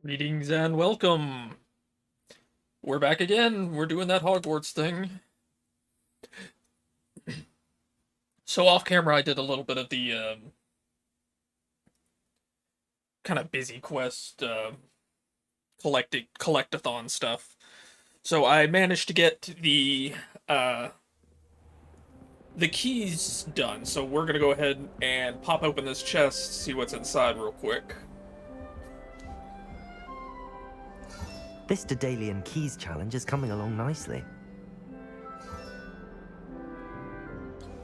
Greetings and welcome. We're back again. We're doing that Hogwarts thing. So off camera, I did a little bit of the kind of busy quest collectathon stuff. So I managed to get uh, the keys done. So we're gonna go ahead and pop open this chest, see what's inside real quick. This Daedalian Keys challenge is coming along nicely.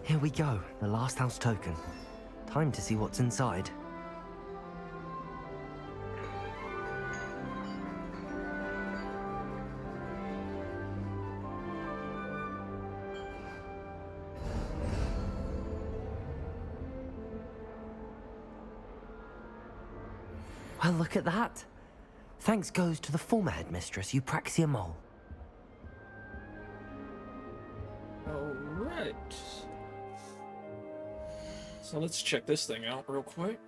Here we go, the last house token. Time to see what's inside. Well, look at that. Thanks goes to the former headmistress, Eupraxia Mole. Alright. So let's check this thing out real quick.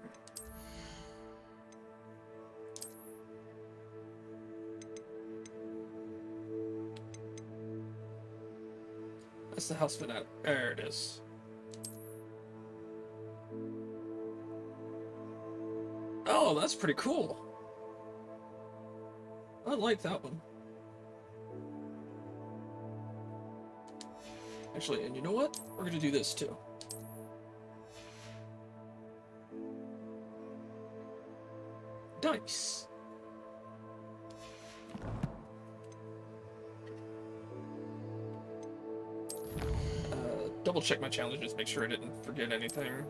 That's the house fanatic. There it is. Oh, that's pretty cool. I like that one. Actually, and you know what? We're gonna do this too. Dice. Double check my challenges, make sure I didn't forget anything.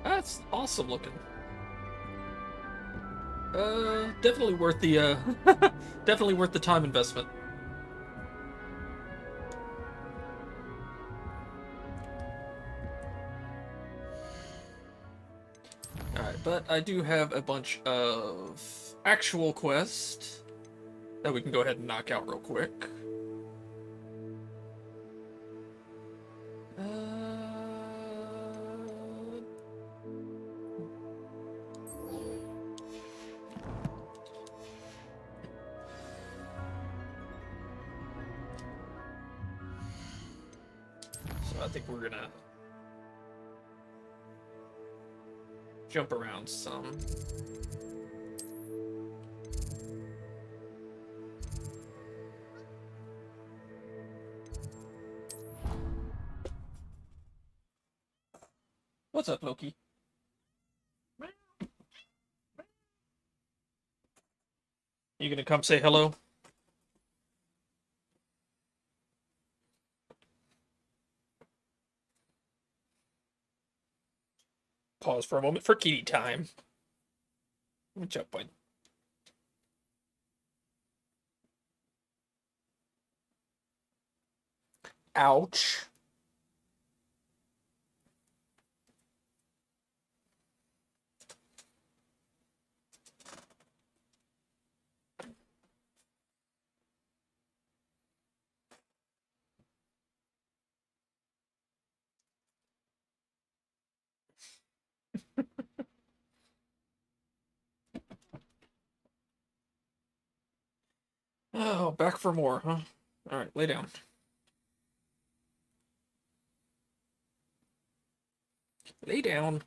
That's awesome looking. Definitely worth the definitely worth the time investment. Alright, but I do have a bunch of actual quests that we can go ahead and knock out real quick. So I think we're gonna jump around some. What's up, Loki? You gonna come say hello? Pause for a moment for kitty time. What's up, bud? Ouch. Oh, back for more, huh? Alright, lay down. Lay down.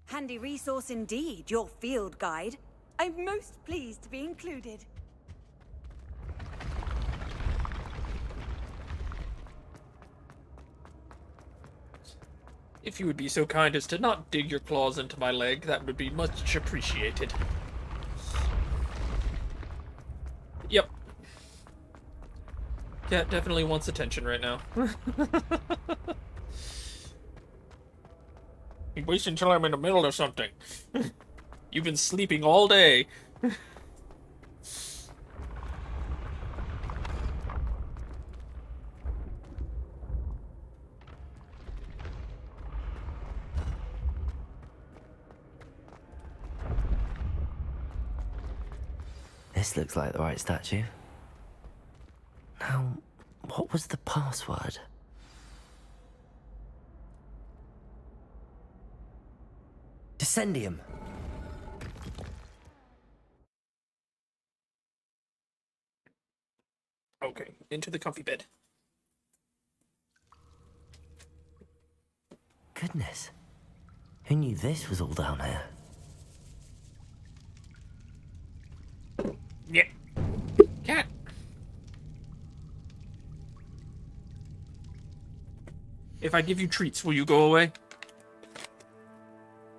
Handy resource indeed, your field guide. I'm most pleased to be included. If you would be so kind as to not dig your claws into my leg, that would be much appreciated. Yep. Cat definitely wants attention right now. You wait until I'm in the middle of something. You've been sleeping all day. This looks like the right statue. Now, what was the password? Descendium. Okay, into the comfy bed. Goodness. Who knew this was all down here? Yeah. Cat. If I give you treats, will you go away?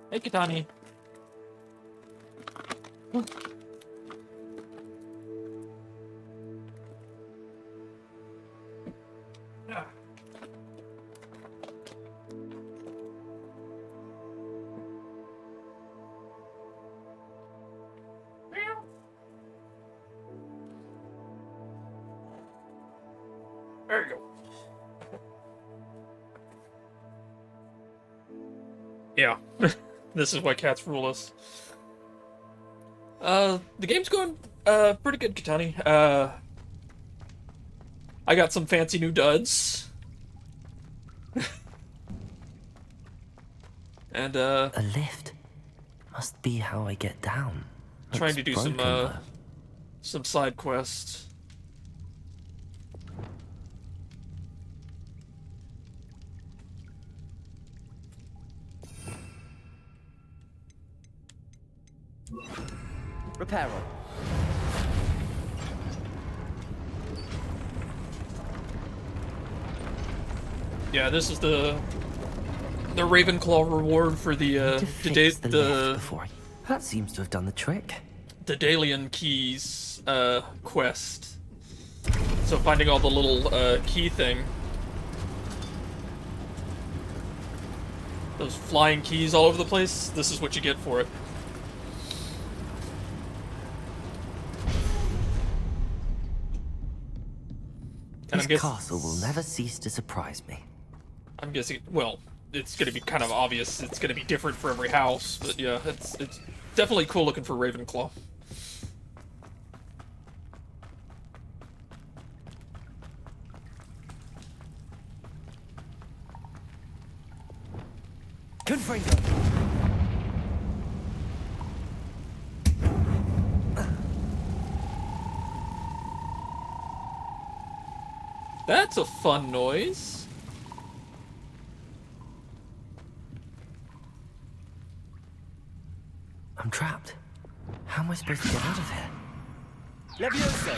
Hey, Kitani. Ah. There you go. Yeah. This is why cats rule us. The game's going, pretty good, Kitani. I got some fancy new duds. And, A lift. Must be how I get down. trying Looks to do broken, some side quests. Reparo. Yeah, this is the Ravenclaw reward for the That seems to have done the trick. the Dalian keys quest. So finding all the little key thing. Those flying keys all over the place, this is what you get for it. And This castle will never cease to surprise me. I'm guessing, well, it's gonna be kind of obvious. It's gonna be different for every house, but yeah, it's definitely cool looking for Ravenclaw. Confringo. That's a fun noise. I'm trapped. How am I supposed to get out of here? Levioso!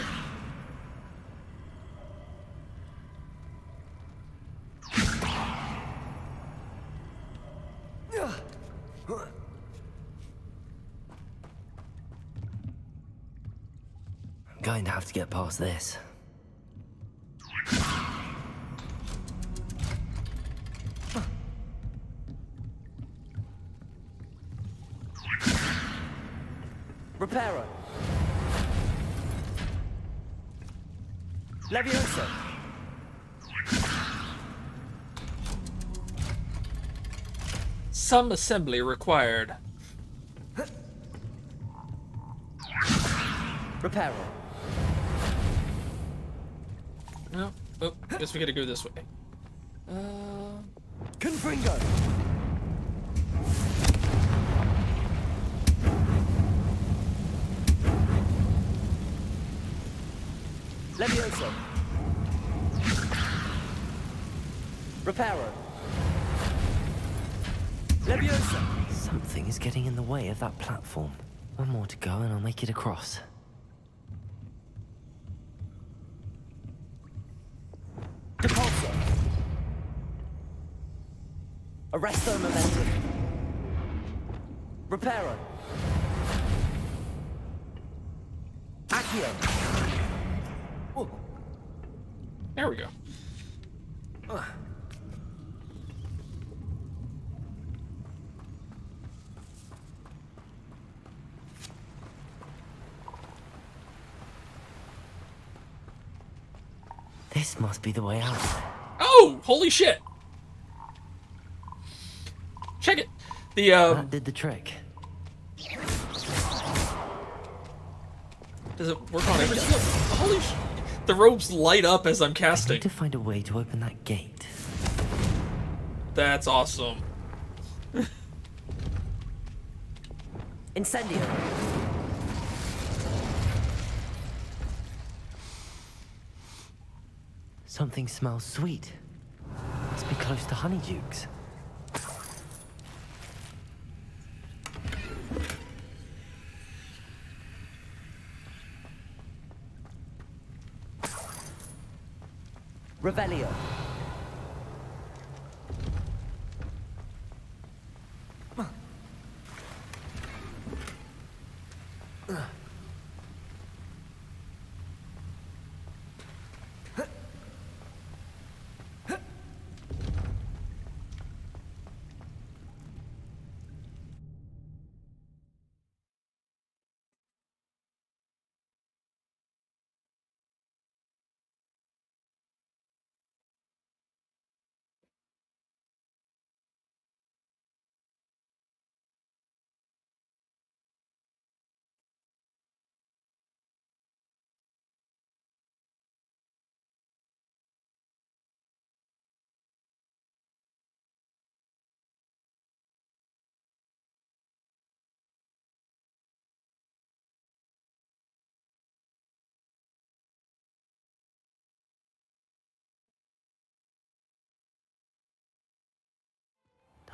I'm going to have to get past this. Reparo! Levioso! Some assembly required. Reparo! No. Oh, guess we gotta go this way. Confringo! Levioso! Reparo! Levioso! Something is getting in the way of that platform. One more to go and I'll make it across. Depulso! Arresto momentum. Reparo. Accio. Oh. There we go. This must be the way out. Oh, holy shit! Check it. The That did the trick. does it work on every single? Holy sh! The ropes light up as I'm I casting. need to find a way to open that gate. That's awesome. Incendio. Something smells sweet. Must be close to honeydukes. Revelio.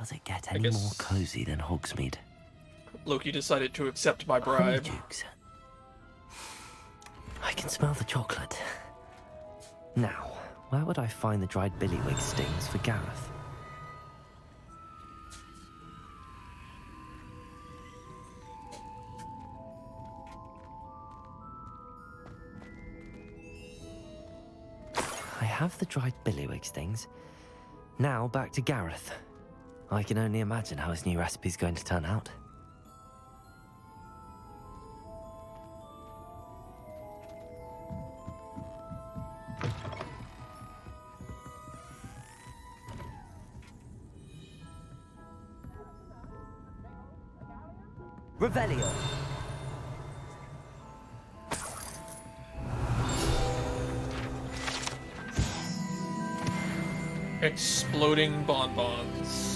Does it get I any more guess cozy than Hogsmeade? Loki decided to accept my bribe. Honeydukes. I can smell the chocolate. Now, where would I find the dried billywig stings for Gareth? I have the dried billywig stings. Now back to Gareth. I can only imagine how his new recipe's going to turn out. Revelio. Exploding bonbons.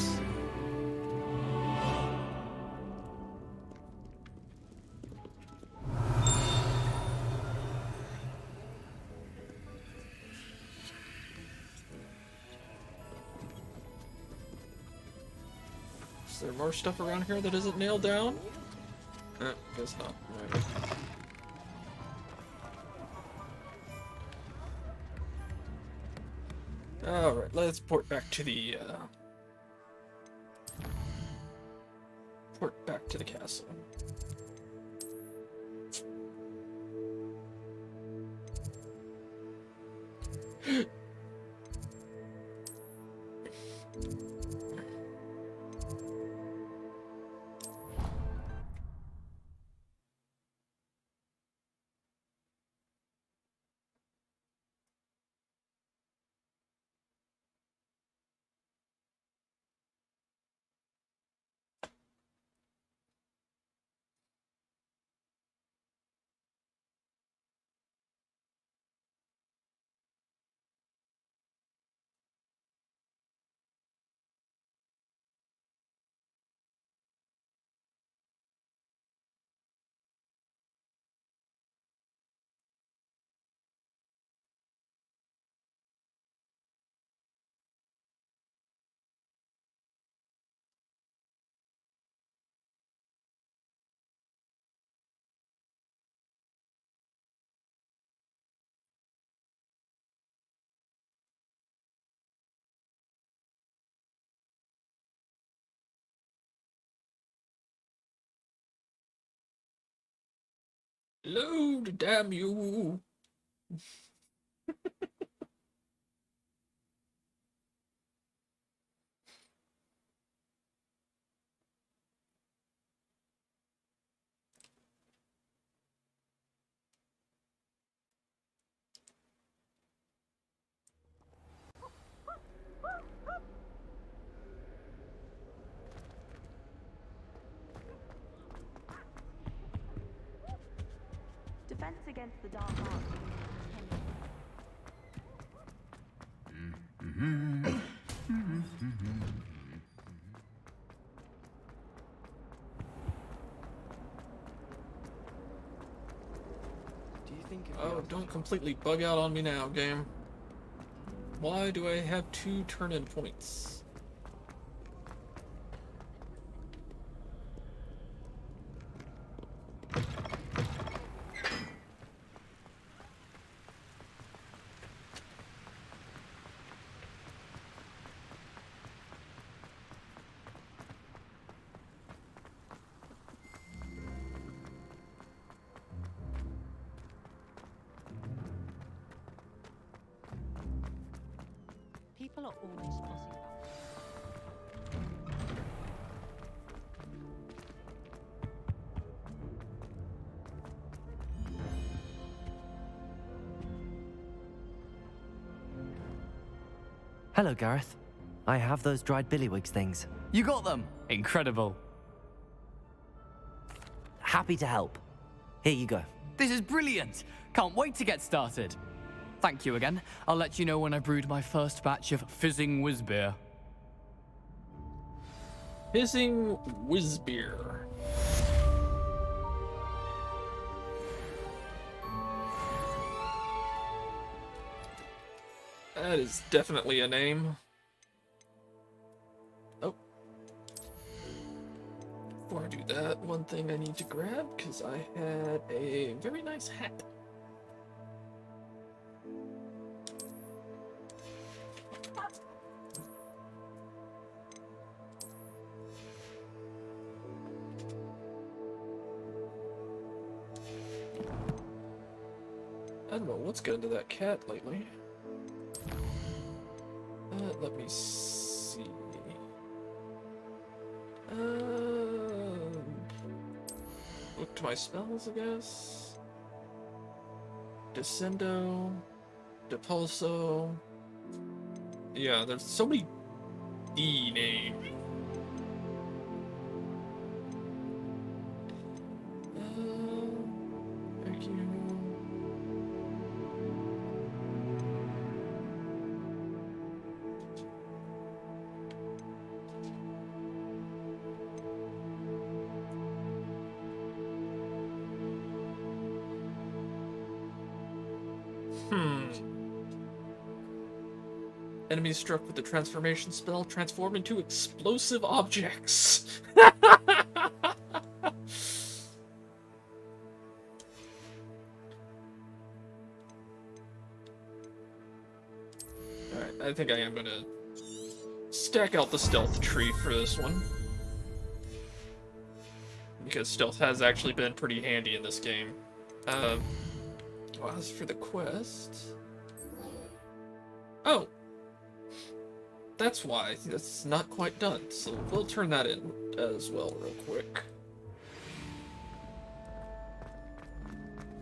Is there more stuff around here that isn't nailed down? Guess not. Right. Alright, let's port back to the castle. Load, damn you. Defense against the dark arts. Do you think if Oh, don't completely bug out on me now, game. Why do I have 2 turn-in points? People are always fussy about. Hello, Gareth. I have those dried billywigs things. You got them! Incredible. Happy to help. Here you go. This is brilliant! Can't wait to get started. Thank you again. I'll let you know when I brewed my first batch of fizzing whizbeer. Fizzing Whizbeer. That is definitely a name. Oh. Before I do that, one thing I need to grab, because I had a very nice hat. I don't know what's gotten to that cat lately. Let me see. Look to my spells, I guess. Descendo, Depulso. Yeah, there's so many D names. Thank you. Enemies struck with the transformation spell transform into explosive objects. Alright, I think I am gonna stack out the stealth tree for this one. Because stealth has actually been pretty handy in this game. Well, as for the quest... Oh! That's why. That's not quite done, so we'll turn that in as well real quick.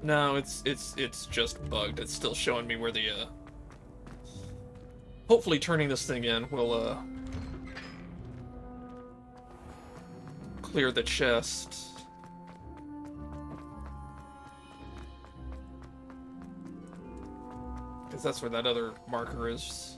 No, it's just bugged. It's still showing me where the, Hopefully turning this thing in will, clear the chest. Because that's where that other marker is.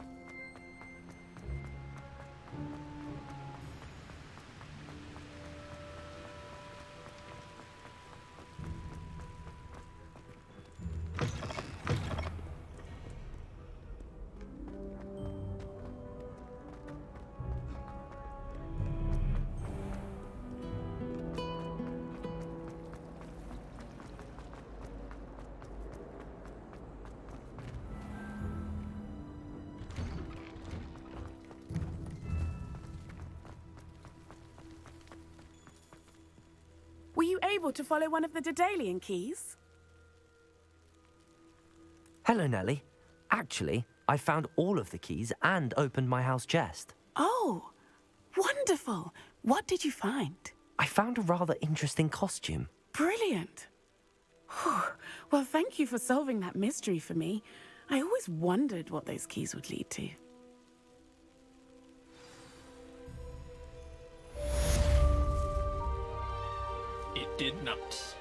Were you able to follow one of the Daedalian keys? Hello, Nellie. Actually, I found all of the keys and opened my house chest. Oh, wonderful. What did you find? I found a rather interesting costume. Brilliant. Whew. Well, thank you for solving that mystery for me. I always wondered what those keys would lead to. It did not.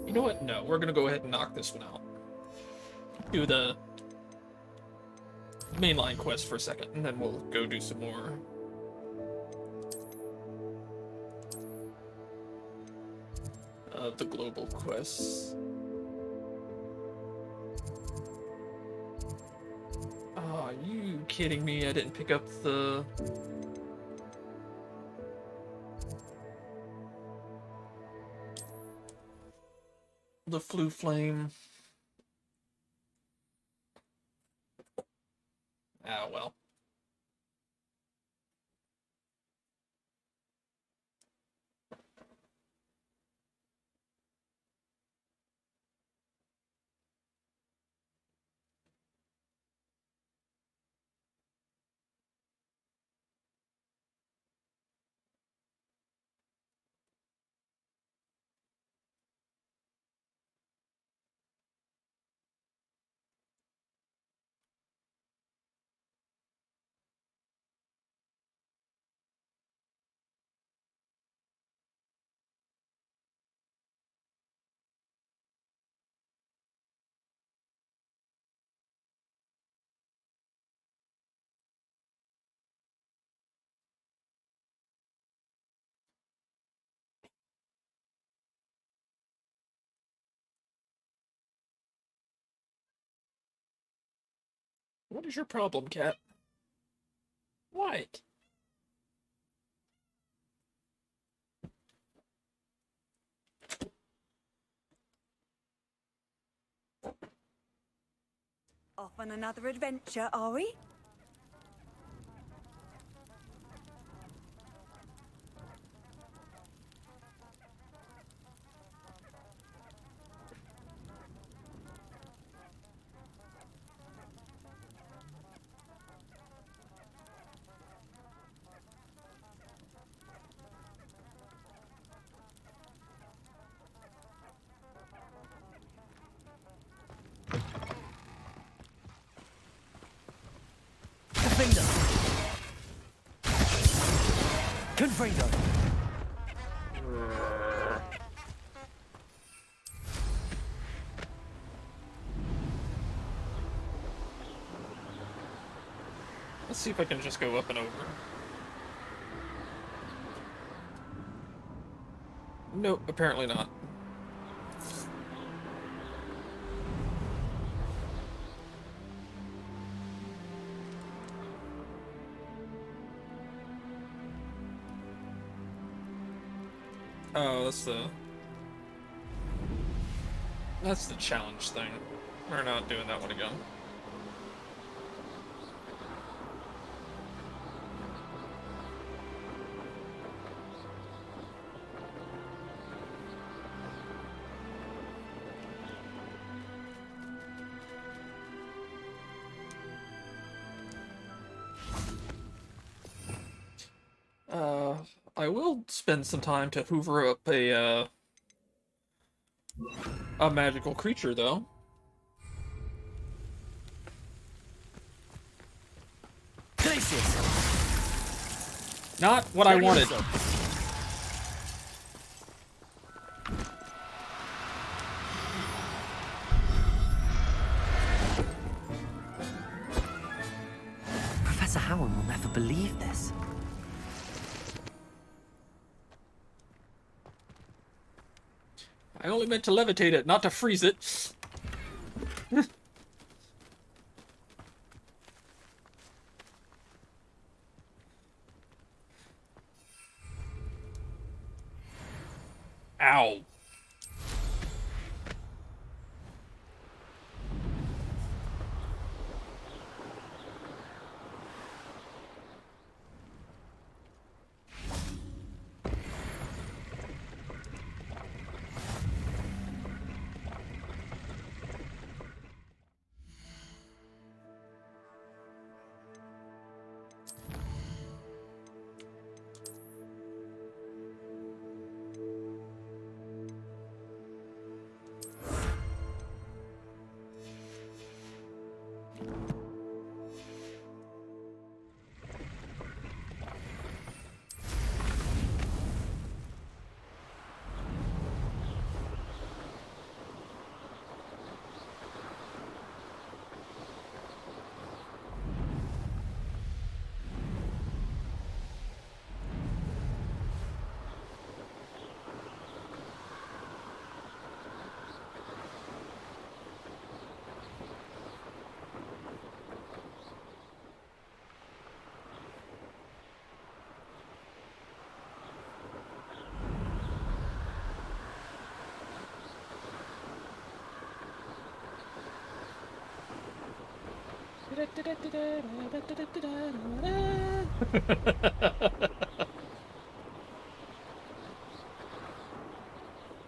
You know what? No, we're gonna go ahead and knock this one out. Do the mainline quest for a second, and then we'll go do some more. The global quests. Oh, are you kidding me? I didn't pick up the... flu flame. Ah, well. What is your problem, cat? What? Off on another adventure, are we? Confredo! Let's see if I can just go up and over. Nope, apparently not. Oh, that's the challenge thing. We're not doing that one again. I will spend some time to hoover up a magical creature, though. Glacius! Not what I wanted. Professor Howard will never believe this. I only meant to levitate it, not to freeze it. Ow.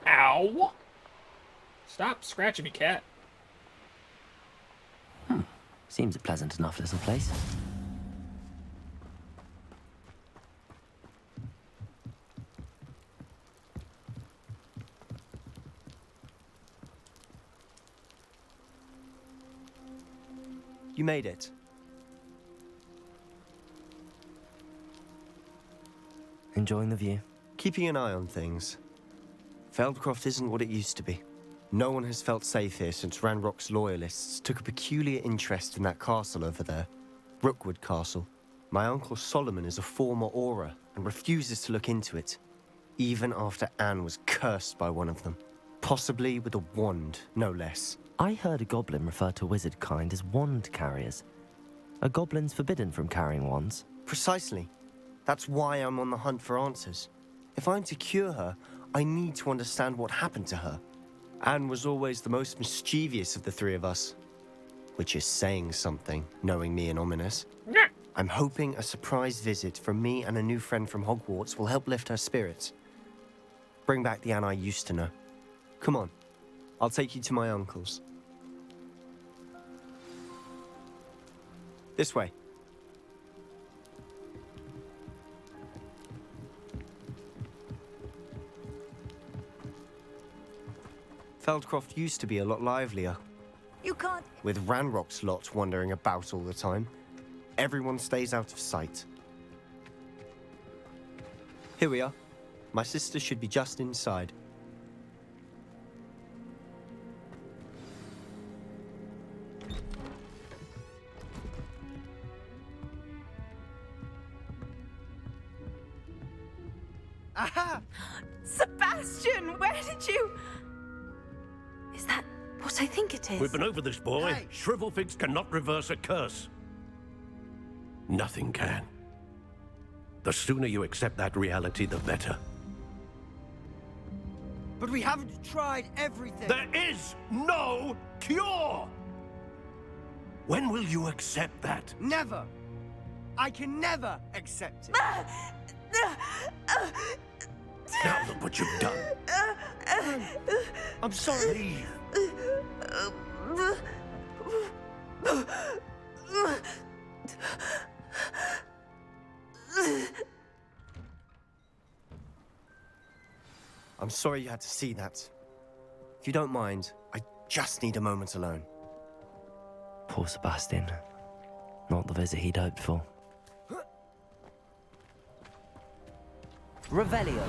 Ow! Stop scratching me, cat. Seems a pleasant enough little place. You made it. Enjoying the view? Keeping an eye on things. Feldcroft isn't what it used to be. No one has felt safe here since Ranrock's loyalists took a peculiar interest in that castle over there. Rookwood Castle. My uncle Solomon is a former Auror and refuses to look into it, even after Anne was cursed by one of them. Possibly with a wand, no less. I heard a goblin refer to wizard kind as wand carriers. Are goblins forbidden from carrying wands? Precisely. That's why I'm on the hunt for answers. If I'm to cure her, I need to understand what happened to her. Anne was always the most mischievous of the three of us. Which is saying something, knowing me and Ominous. I'm hoping a surprise visit from me and a new friend from Hogwarts will help lift her spirits. Bring back the Anne I used to know. Come on, I'll take you to my uncle's. This way. Feldcroft used to be a lot livelier, You can't. with Ranrock's lot wandering about all the time. Everyone stays out of sight. Here we are. My sister should be just inside. Aha! Sebastian, where did you? Is that what I think it is? We've been over this, boy. Shrivelfigs cannot reverse a curse. Nothing can. The sooner you accept that reality, the better. But we haven't tried everything. There is no cure! When will you accept that? Never. I can never accept it. Now look what you've done. I'm sorry. Leave. I'm sorry you had to see that. If you don't mind, I just need a moment alone. Poor Sebastian. Not the visit he'd hoped for. Revelio.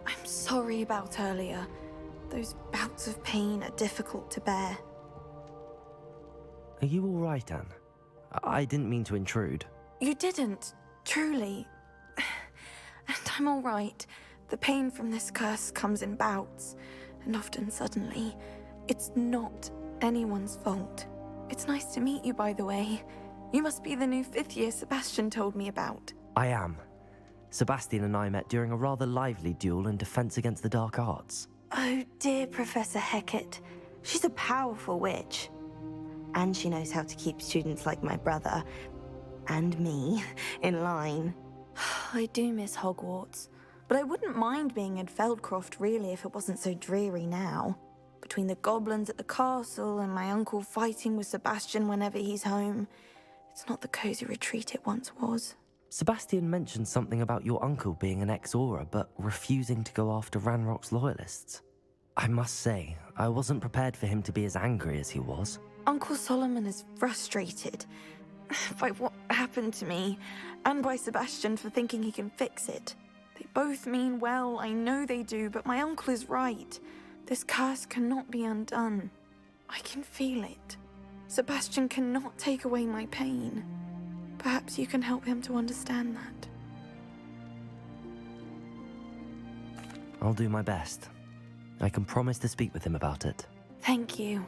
I'm sorry about earlier. Those bouts of pain are difficult to bear. Are you all right, Anne? I didn't mean to intrude. You didn't, truly. And I'm all right. The pain from this curse comes in bouts. and often suddenly. It's not anyone's fault. It's nice to meet you, by the way. You must be the new 5th year Sebastian told me about. I am. Sebastian and I met during a rather lively duel in Defense Against the Dark Arts. Oh, dear Professor Hecat. She's a powerful witch. And she knows how to keep students like my brother, and me, in line. I do miss Hogwarts, but I wouldn't mind being in Feldcroft, really, if it wasn't so dreary now. Between the goblins at the castle and my uncle fighting with Sebastian whenever he's home, it's not the cozy retreat it once was. Sebastian mentioned something about your uncle being an ex-Auror, but refusing to go after Ranrock's loyalists. I must say, I wasn't prepared for him to be as angry as he was. Uncle Solomon is frustrated by what happened to me, and by Sebastian for thinking he can fix it. They both mean well, I know they do, but my uncle is right. This curse cannot be undone. I can feel it. Sebastian cannot take away my pain. Perhaps you can help him to understand that. I'll do my best. I can promise to speak with him about it. Thank you.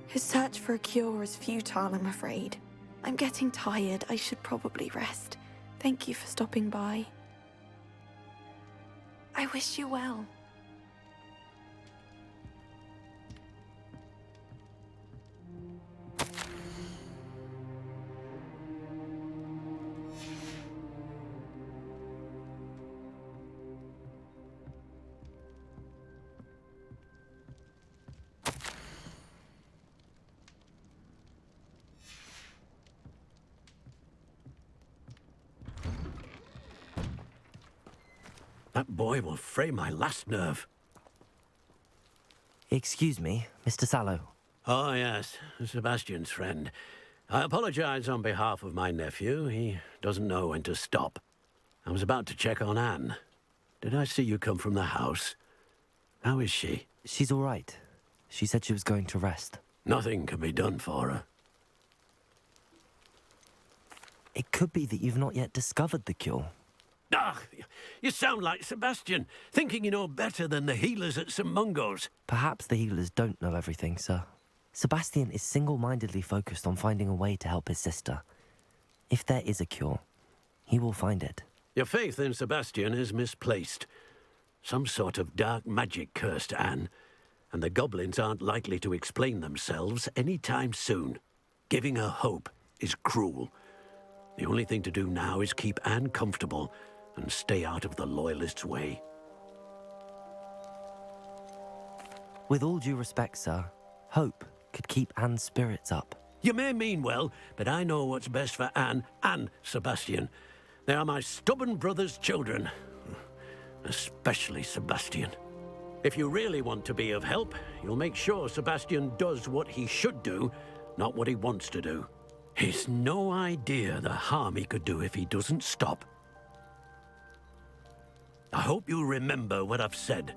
His search for a cure is futile, I'm afraid. I'm getting tired. I should probably rest. Thank you for stopping by. I wish you well. That boy will fray my last nerve. Excuse me, Mr. Sallow. Oh, yes, Sebastian's friend. I apologize on behalf of my nephew. He doesn't know when to stop. I was about to check on Anne. Did I see you come from the house? How is she? She's all right. She said she was going to rest. Nothing can be done for her. It could be that you've not yet discovered the cure. Ah, you sound like Sebastian, thinking you know better than the healers at St. Mungo's. Perhaps the healers don't know everything, sir. Sebastian is single-mindedly focused on finding a way to help his sister. If there is a cure, he will find it. Your faith in Sebastian is misplaced. Some sort of dark magic cursed Anne, and the goblins aren't likely to explain themselves any time soon. Giving her hope is cruel. The only thing to do now is keep Anne comfortable and stay out of the Loyalists' way. With all due respect, sir, hope could keep Anne's spirits up. You may mean well, but I know what's best for Anne and Sebastian. They are my stubborn brother's children. Especially Sebastian. If you really want to be of help, you'll make sure Sebastian does what he should do, not what he wants to do. He's no idea the harm he could do if he doesn't stop. I hope you remember what I've said.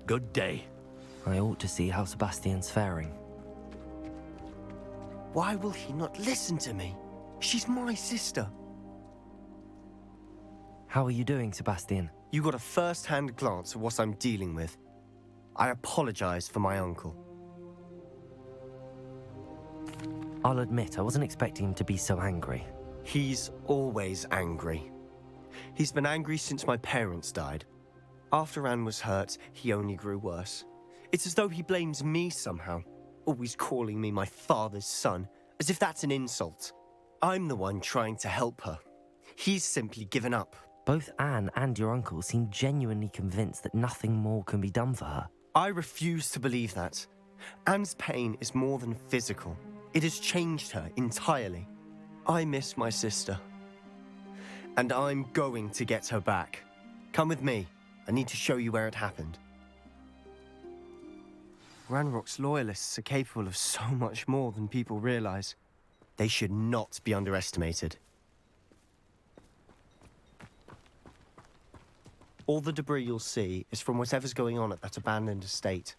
Good day. I ought to see how Sebastian's faring. Why will he not listen to me? She's my sister. How are you doing, Sebastian? You got a first-hand glance at what I'm dealing with. I apologize for my uncle. I'll admit, I wasn't expecting him to be so angry. He's always angry. He's been angry since my parents died. After Anne was hurt, he only grew worse. It's as though he blames me somehow, always calling me my father's son, as if that's an insult. I'm the one trying to help her. He's simply given up. Both Anne and your uncle seem genuinely convinced that nothing more can be done for her. I refuse to believe that. Anne's pain is more than physical. It has changed her entirely. I miss my sister. And I'm going to get her back. Come with me. I need to show you where it happened. Ranrock's loyalists are capable of so much more than people realize. They should not be underestimated. All the debris you'll see is from whatever's going on at that abandoned estate.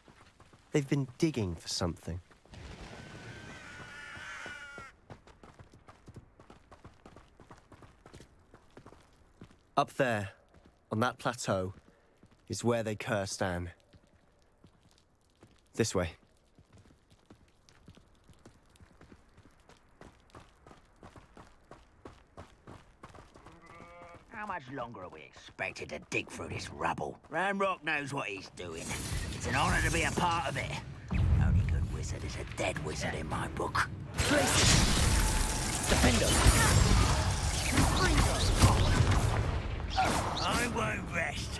They've been digging for something. Up there, on that plateau, is where they cursed Anne. This way. How much longer are we expected to dig through this rubble? Ranrock knows what he's doing. It's an honor to be a part of it. Only good wizard is a dead wizard in my book. Defender! I won't rest.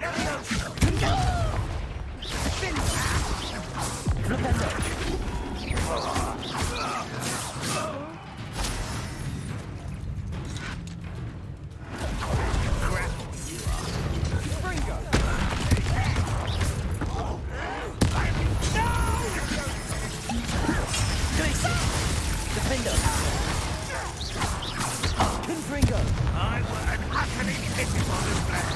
I were utterly pitiful and glad.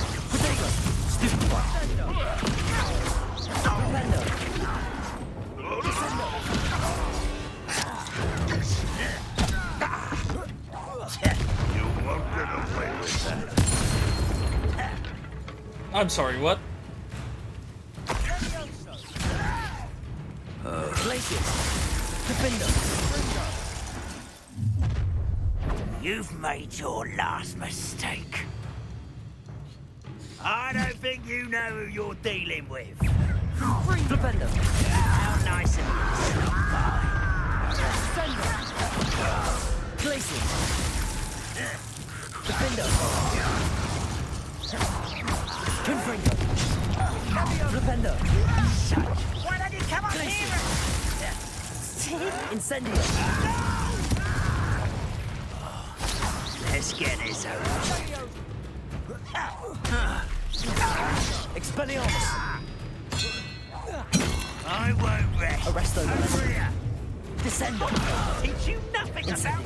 You won't get away with that. I'm sorry, what? You've made your last mistake. I don't think you know who you're dealing with. How nice of you to stop by. Why don't you come up here? Let's get this over. I won't rest. Arresto. Over here. Descendo. Teach you nothing about.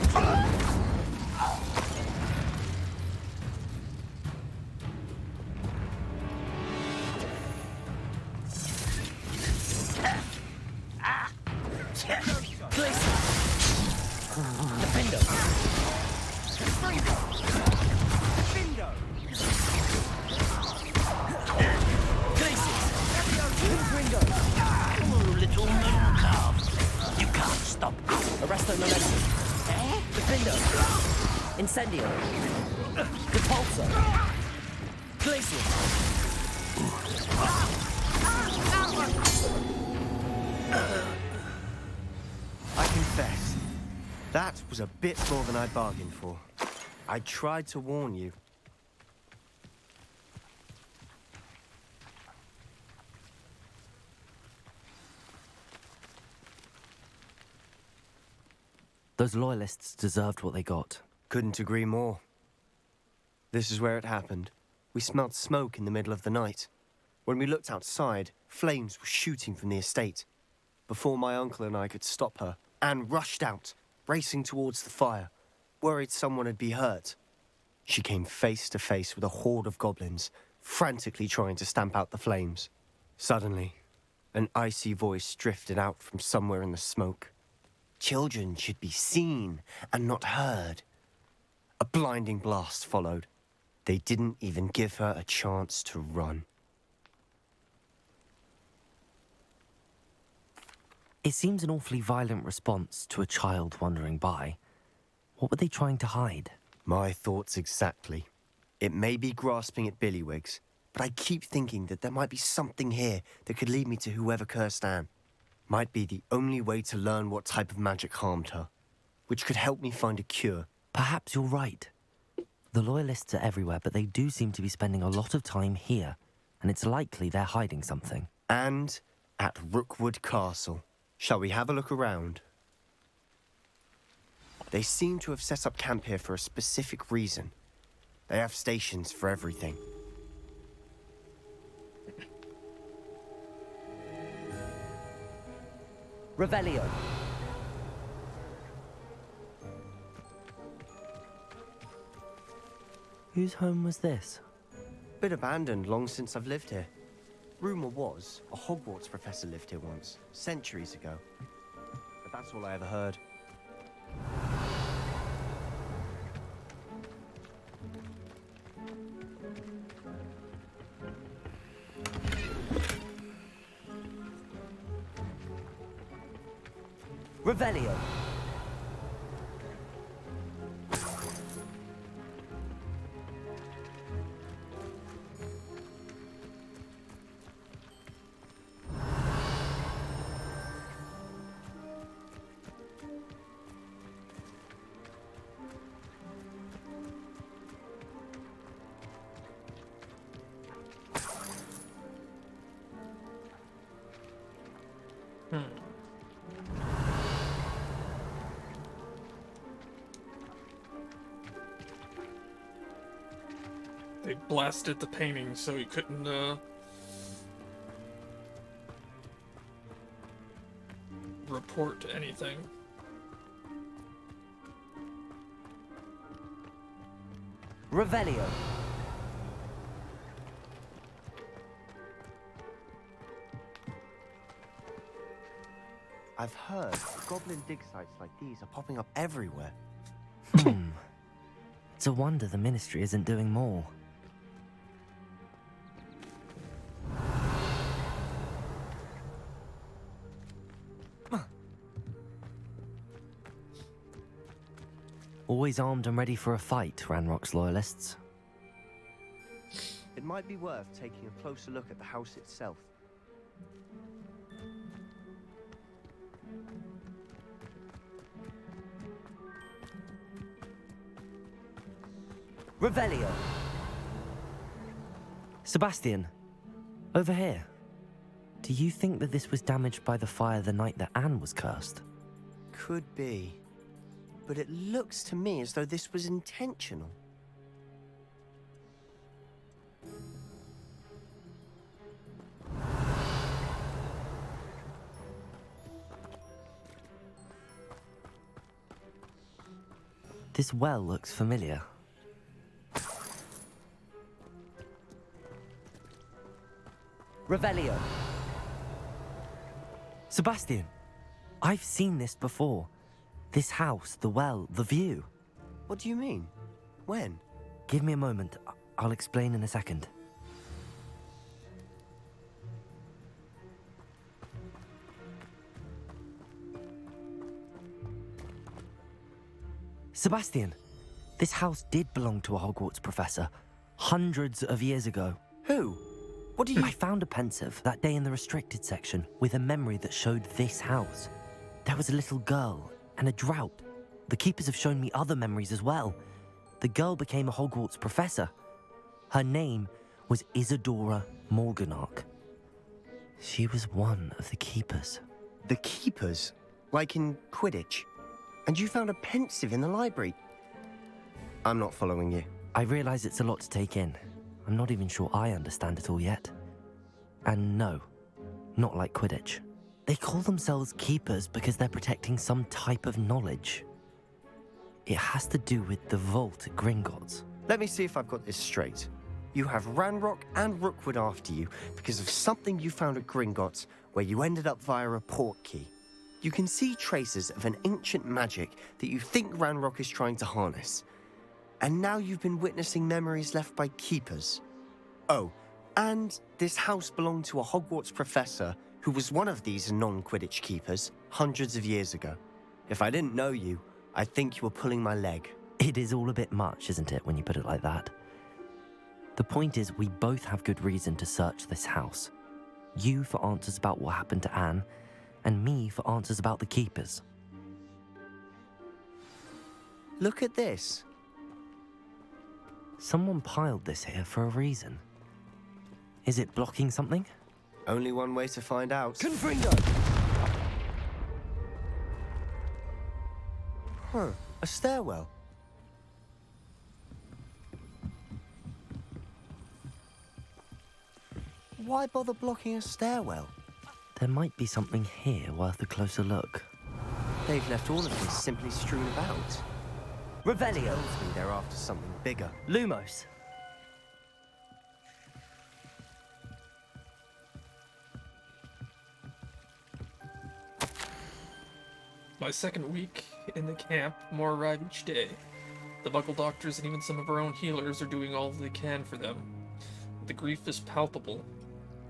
Little moon calf. You can't stop. Arresto Momento. Defendo. Incendio. Repulsor. Glacius. I confess, that was a bit more than I bargained for. I tried to warn you. Those loyalists deserved what they got. Couldn't agree more. This is where it happened. We smelled smoke in the middle of the night. When we looked outside, flames were shooting from the estate. Before my uncle and I could stop her, Anne rushed out, racing towards the fire, worried someone had been hurt. She came face to face with a horde of goblins, frantically trying to stamp out the flames. Suddenly, an icy voice drifted out from somewhere in the smoke. Children should be seen and not heard. A blinding blast followed. They didn't even give her a chance to run. It seems an awfully violent response to a child wandering by. What were they trying to hide? My thoughts exactly. It may be grasping at Billywigs, but I keep thinking that there might be something here that could lead me to whoever cursed Anne. Might be the only way to learn what type of magic harmed her, which could help me find a cure. Perhaps you're right. The Loyalists are everywhere, but they do seem to be spending a lot of time here, and it's likely they're hiding something. And at Rookwood Castle. Shall we have a look around? They seem to have set up camp here for a specific reason. They have stations for everything. Revelio. Whose home was this? Bit abandoned long since I've lived here. Rumour was, a Hogwarts professor lived here once, centuries ago. But that's all I ever heard. Revelio. They blasted the painting so he couldn't, report anything. Revelio. I've heard goblin dig sites like these are popping up everywhere. It's a wonder the Ministry isn't doing more. Always armed and ready for a fight, Ranrock's loyalists. It might be worth taking a closer look at the house itself. Revelio. Sebastian, over here. Do you think that this was damaged by the fire the night that Anne was cursed? Could be. But it looks to me as though this was intentional. This well looks familiar. Revelio. Sebastian, I've seen this before. This house, the well, the view. What do you mean? When? Give me a moment. I'll explain in a second. Sebastian, this house did belong to a Hogwarts professor hundreds of years ago. Who? What do you... I found a pensive that day in the restricted section with a memory that showed this house. There was a little girl and a drought. The keepers have shown me other memories as well. The girl became a Hogwarts professor. Her name was Isadora Morganach. She was one of the keepers. The keepers? Like in Quidditch? And you found a pensive in the library? I'm not following you. I realize it's a lot to take in. I'm not even sure I understand it all yet. And no, not like Quidditch. They call themselves keepers because they're protecting some type of knowledge. It has to do with the vault at Gringotts. Let me see if I've got this straight. You have Ranrock and Rookwood after you because of something you found at Gringotts where you ended up via a port key. You can see traces of an ancient magic that you think Ranrock is trying to harness. And now you've been witnessing memories left by keepers. Oh, and this house belonged to a Hogwarts professor who was one of these non-Quidditch keepers hundreds of years ago. If I didn't know you, I'd think you were pulling my leg. It is all a bit much, isn't it, when you put it like that? The point is, we both have good reason to search this house. You for answers about what happened to Anne, and me for answers about the keepers. Look at this. Someone piled this here for a reason. Is it blocking something? Only one way to find out. Confringo! Huh, a stairwell. Why bother blocking a stairwell? There might be something here worth a closer look. They've left all of this simply strewn about. Revelio! Tells me they're after something bigger. Lumos! My second week in the camp, more arrive each day. The Buckle doctors and even some of our own healers are doing all they can for them. The grief is palpable.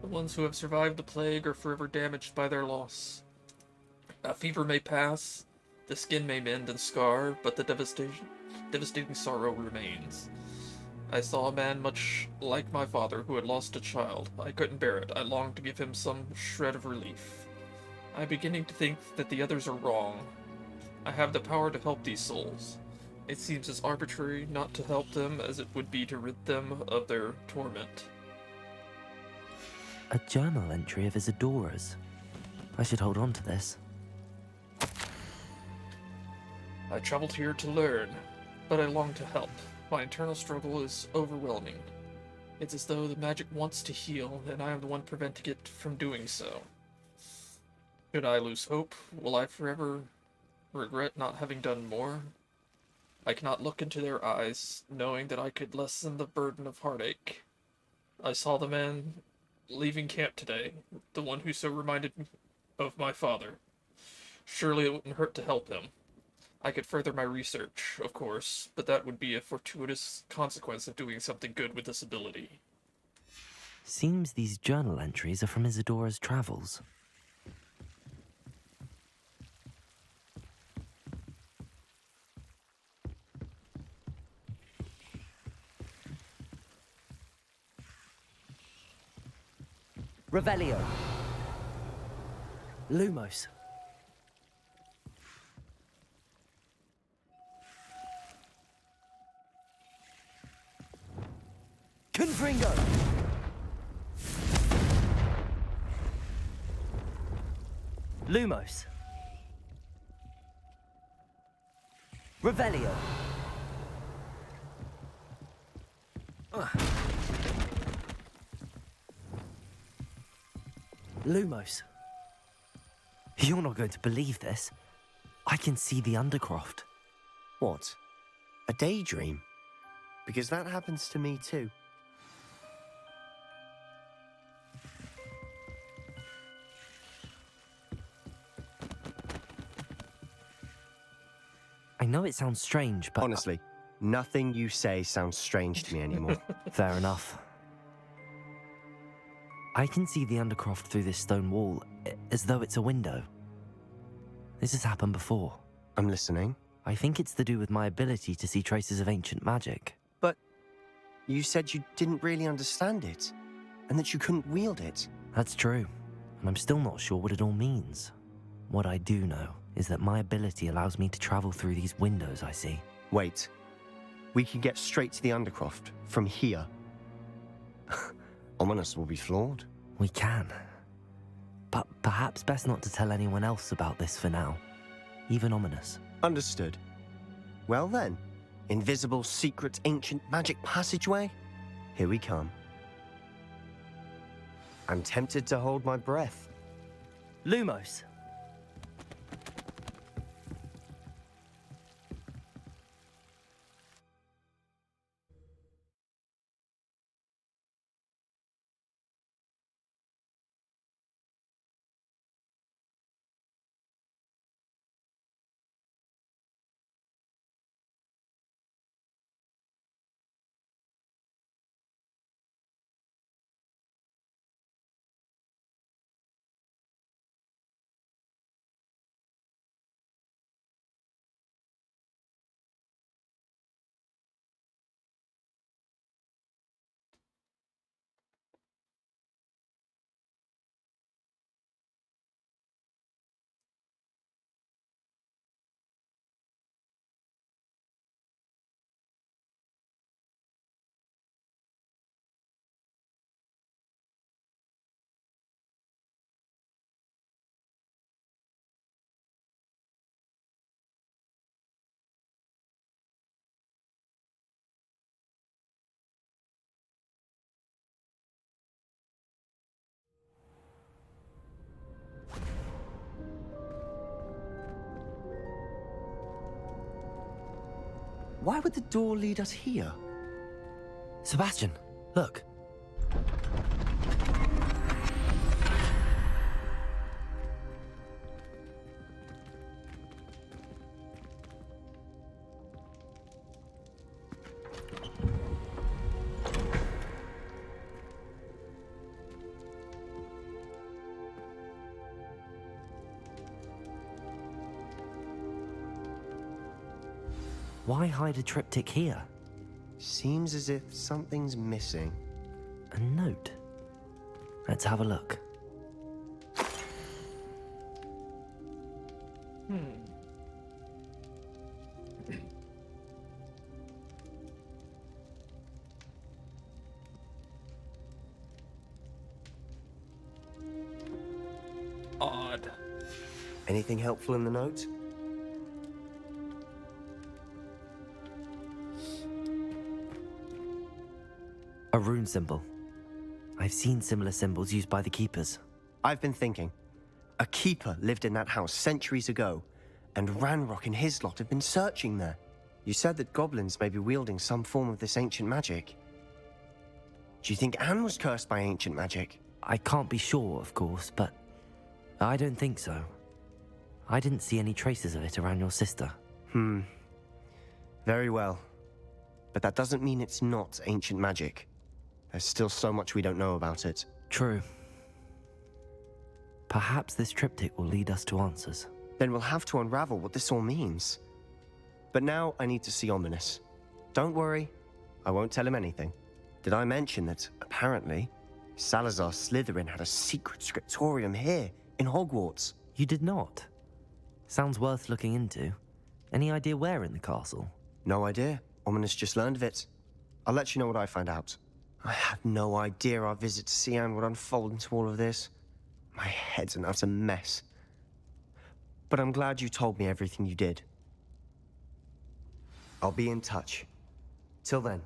The ones who have survived the plague are forever damaged by their loss. A fever may pass, the skin may mend and scar, but the devastating sorrow remains. I saw a man much like my father who had lost a child. I couldn't bear it. I longed to give him some shred of relief. I'm beginning to think that the others are wrong. I have the power to help these souls. It seems as arbitrary not to help them as it would be to rid them of their torment. A journal entry of Isadora's. I should hold on to this. I traveled here to learn, but I long to help. My internal struggle is overwhelming. It's as though the magic wants to heal, and I am the one preventing it from doing so. Should I lose hope, will I forever regret not having done more? I cannot look into their eyes, knowing that I could lessen the burden of heartache. I saw the man leaving camp today, the one who so reminded me of my father. Surely it wouldn't hurt to help him. I could further my research, of course, but that would be a fortuitous consequence of doing something good with this ability. Seems these journal entries are from Isadora's travels. Revelio. Lumos. Confringo. Lumos. Revelio. Lumos. You're not going to believe this. I can see the Undercroft. What? A daydream? Because that happens to me too. I know it sounds strange, but... Honestly, nothing you say sounds strange to me anymore. Fair enough. I can see the Undercroft through this stone wall, as though it's a window. This has happened before. I'm listening. I think it's to do with my ability to see traces of ancient magic. But you said you didn't really understand it, and that you couldn't wield it. That's true, and I'm still not sure what it all means. What I do know is that my ability allows me to travel through these windows I see. Wait. We can get straight to the Undercroft from here. Ominous will be flawed. We can. But perhaps best not to tell anyone else about this for now. Even Ominous. Understood. Well then, invisible, secret, ancient magic passageway? Here we come. I'm tempted to hold my breath. Lumos. Why would the door lead us here? Sebastian, look. Why hide a triptych here? Seems as if something's missing. A note. Let's have a look. Odd. Anything helpful in the note? A rune symbol. I've seen similar symbols used by the keepers. I've been thinking. A keeper lived in that house centuries ago, and Ranrock and his lot have been searching there. You said that goblins may be wielding some form of this ancient magic. Do you think Anne was cursed by ancient magic? I can't be sure, of course, but I don't think so. I didn't see any traces of it around your sister. Very well. But that doesn't mean it's not ancient magic. There's still so much we don't know about it. True. Perhaps this triptych will lead us to answers. Then we'll have to unravel what this all means. But now I need to see Ominous. Don't worry, I won't tell him anything. Did I mention that, apparently, Salazar Slytherin had a secret scriptorium here, in Hogwarts? You did not? Sounds worth looking into. Any idea where in the castle? No idea. Ominous just learned of it. I'll let you know what I find out. I had no idea our visit to Cian would unfold into all of this. My head's an utter mess. But I'm glad you told me everything you did. I'll be in touch. Till then.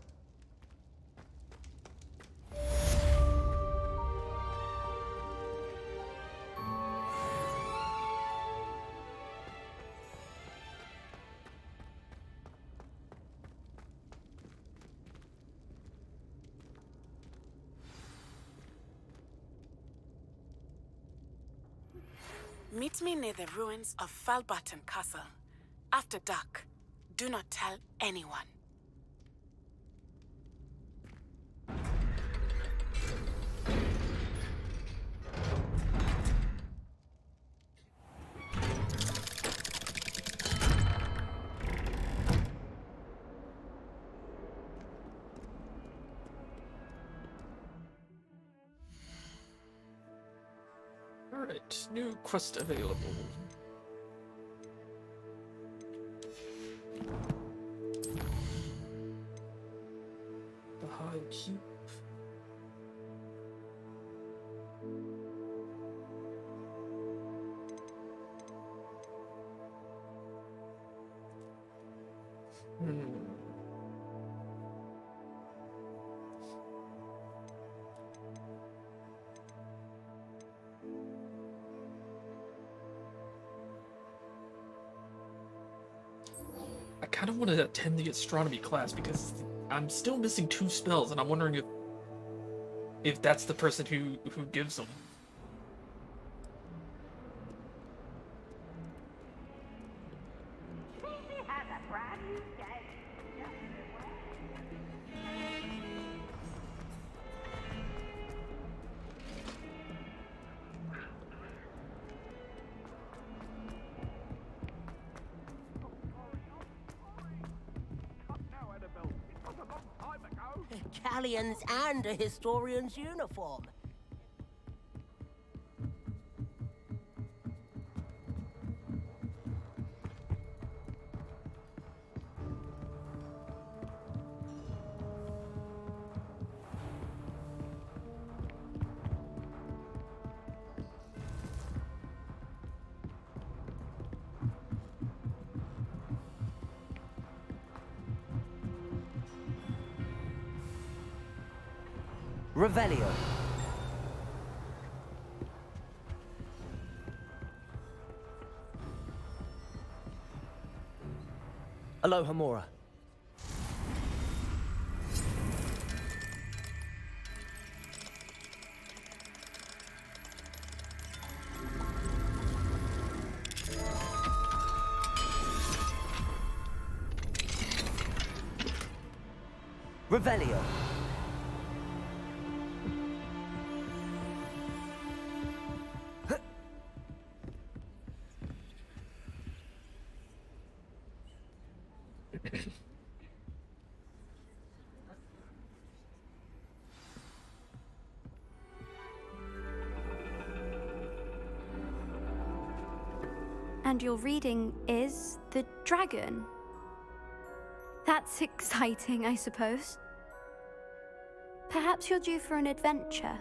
Meet me near the ruins of Falbarton Castle. After dark. Do not tell anyone. Alright, new quest available. The High Keep. I kind of want to attend the astronomy class because I'm still missing 2 spells, and I'm wondering if that's the person who gives them. Callian's and a historian's uniform. Revelio. Alohomora. Revelio. understand your reading is the dragon. That's exciting, I suppose. Perhaps you're due for an adventure.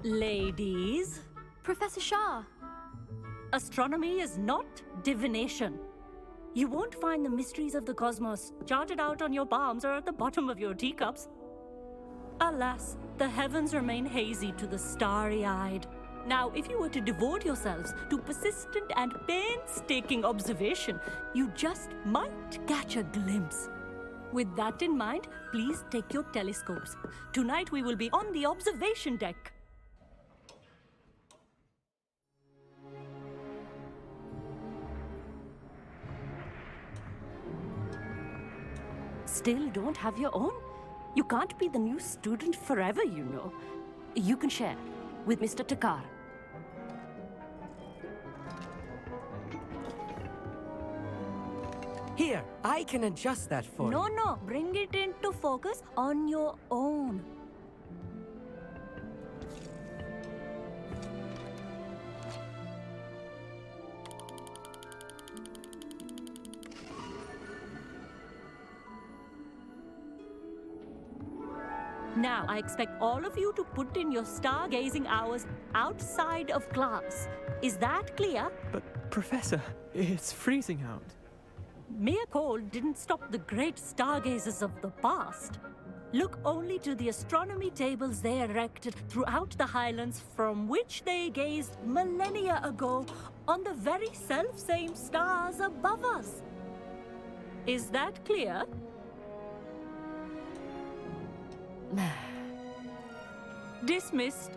Ladies, Professor Shah. astronomy is not divination. You won't find the mysteries of the cosmos charted out on your palms or at the bottom of your teacups. Alas, the heavens remain hazy to the starry-eyed. Now, if you were to devote yourselves to persistent and painstaking observation, you just might catch a glimpse. With that in mind, please take your telescopes. Tonight we will be on the observation deck. Still don't have your own? You can't be the new student forever, you know. You can share with Mr. Takar. Here, I can adjust that for you. No, bring it into focus on your own. Now, I expect all of you to put in your stargazing hours outside of class. Is that clear? But, Professor, it's freezing out. Mere cold didn't stop the great stargazers of the past. Look only to the astronomy tables they erected throughout the highlands from which they gazed millennia ago on the very self-same stars above us. Is that clear? Dismissed.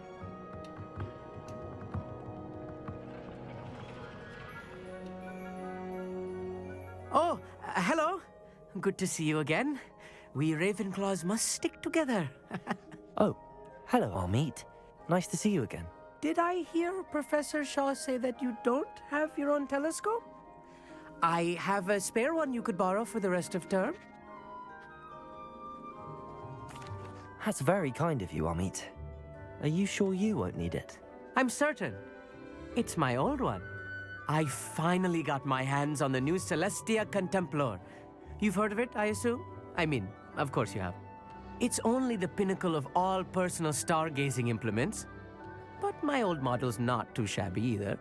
Oh, hello. Good to see you again. We Ravenclaws must stick together. Oh, hello, Amit. Nice to see you again. Did I hear Professor Shaw say that you don't have your own telescope? I have a spare one you could borrow for the rest of term. That's very kind of you, Amit. Are you sure you won't need it? I'm certain. It's my old one. I finally got my hands on the new Celestia Contemplar. You've heard of it, I assume? I mean, of course you have. It's only the pinnacle of all personal stargazing implements. But my old model's not too shabby either.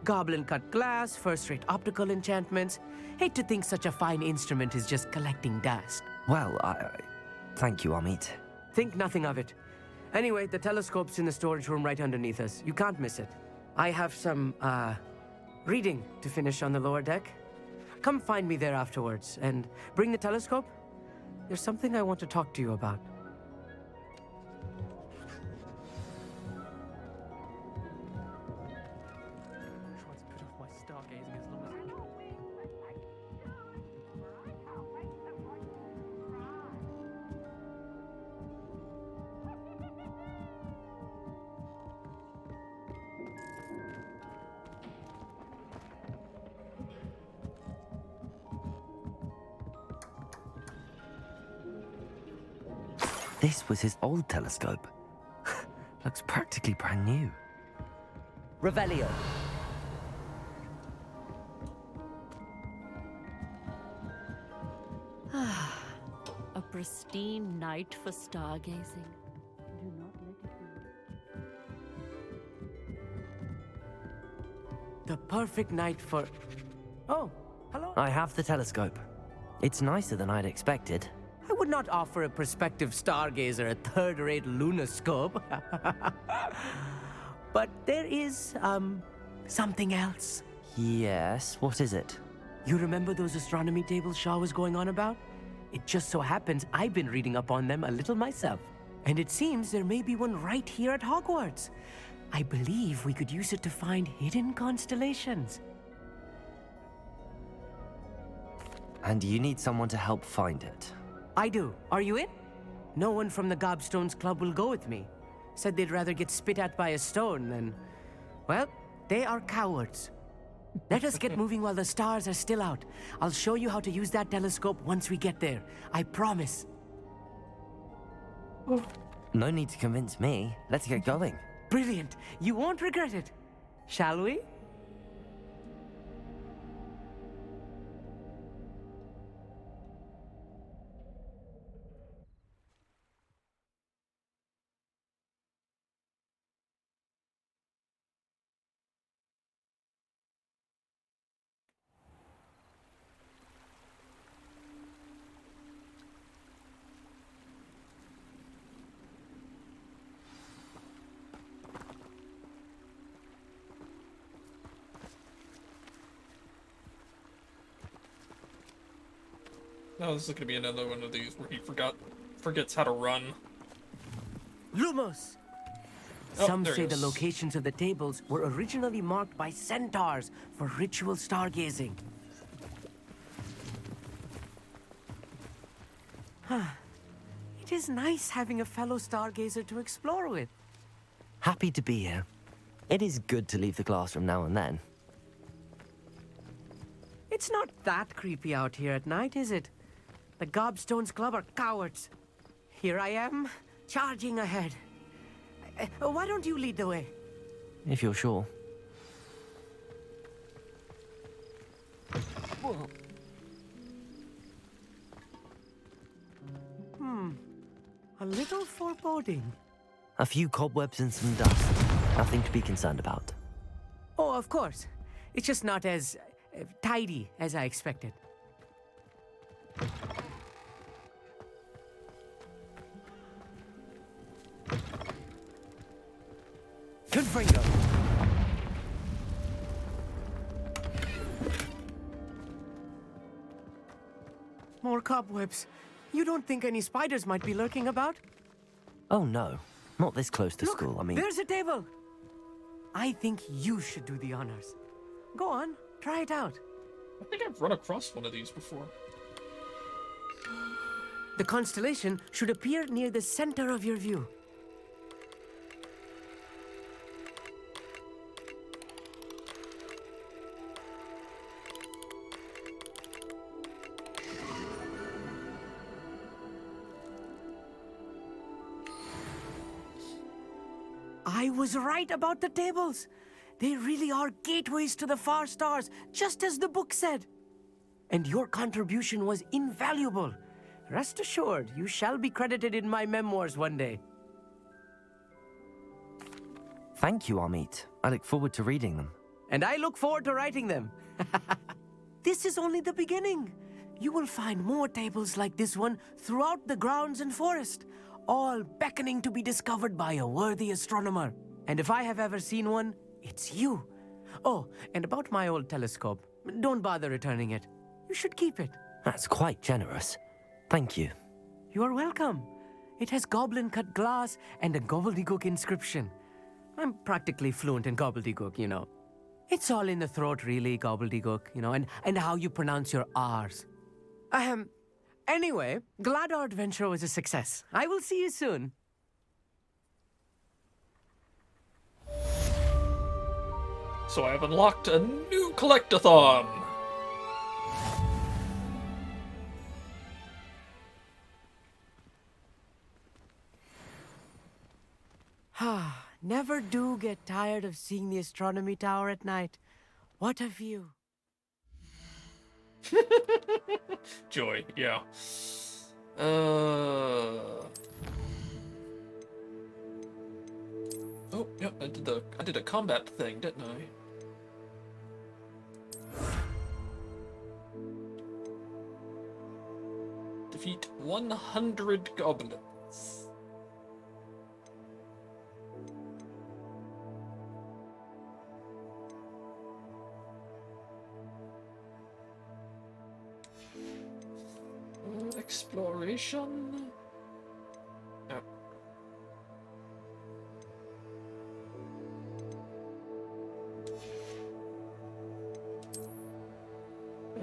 Goblin-cut glass, first-rate optical enchantments. Hate to think such a fine instrument is just collecting dust. Well, thank you, Amit. Think nothing of it. Anyway, the telescope's in the storage room right underneath us. You can't miss it. I have some, reading to finish on the lower deck. Come find me there afterwards, and bring the telescope. There's something I want to talk to you about. This was his old telescope. Looks practically brand new. Revelio. A pristine night for stargazing. Do not let it be. The perfect night for... Oh, hello. I have the telescope. It's nicer than I'd expected. I would not offer a prospective stargazer a third-rate lunoscope. But there is, something else. Yes, what is it? You remember those astronomy tables Shaw was going on about? It just so happens I've been reading up on them a little myself. And it seems there may be one right here at Hogwarts. I believe we could use it to find hidden constellations. And you need someone to help find it. I do. Are you in? No one from the Gobstones Club will go with me. Said they'd rather get spit at by a stone than... Well, they are cowards. Let us get moving while the stars are still out. I'll show you how to use that telescope once we get there. I promise. No need to convince me. Let's get going. Brilliant. You won't regret it. Shall we? No, this is gonna be another one of these where he forgets how to run. Lumos! Oh, Some there he say the is. locations of the tables were originally marked by centaurs for ritual stargazing. It is nice having a fellow stargazer to explore with. Happy to be here. It is good to leave the classroom now and then. It's not that creepy out here at night, is it? The Gobstones Club are cowards. Here I am, charging ahead. Why don't you lead the way? If you're sure. A little foreboding. A few cobwebs and some dust. Nothing to be concerned about. Oh, of course. It's just not as tidy as I expected. Confringo. More cobwebs. You don't think any spiders might be lurking about? Oh no, not this close to Look, school, I mean. there's a table. I think you should do the honors. Go on, try it out. I think I've run across one of these before. The constellation should appear near the center of your view. I was right about the tables. They really are gateways to the far stars, just as the book said. And your contribution was invaluable. Rest assured, you shall be credited in my memoirs one day. Thank you, Amit. I look forward to reading them. And I look forward to writing them. This is only the beginning. You will find more tables like this one throughout the grounds and forest, all beckoning to be discovered by a worthy astronomer. And if I have ever seen one, it's you. Oh, and about my old telescope, don't bother returning it. You should keep it. That's quite generous. Thank you. You are welcome. It has goblin-cut glass and a gobbledygook inscription. I'm practically fluent in gobbledygook, you know. It's all in the throat, really, gobbledygook, you know, and how you pronounce your R's. Anyway, glad our adventure was a success. I will see you soon. So I have unlocked a new collectathon. Never do get tired of seeing the astronomy tower at night. What a view. Joy, yeah. Oh, yep, I did a combat thing, didn't I? Defeat 100 goblins. Exploration. Yep.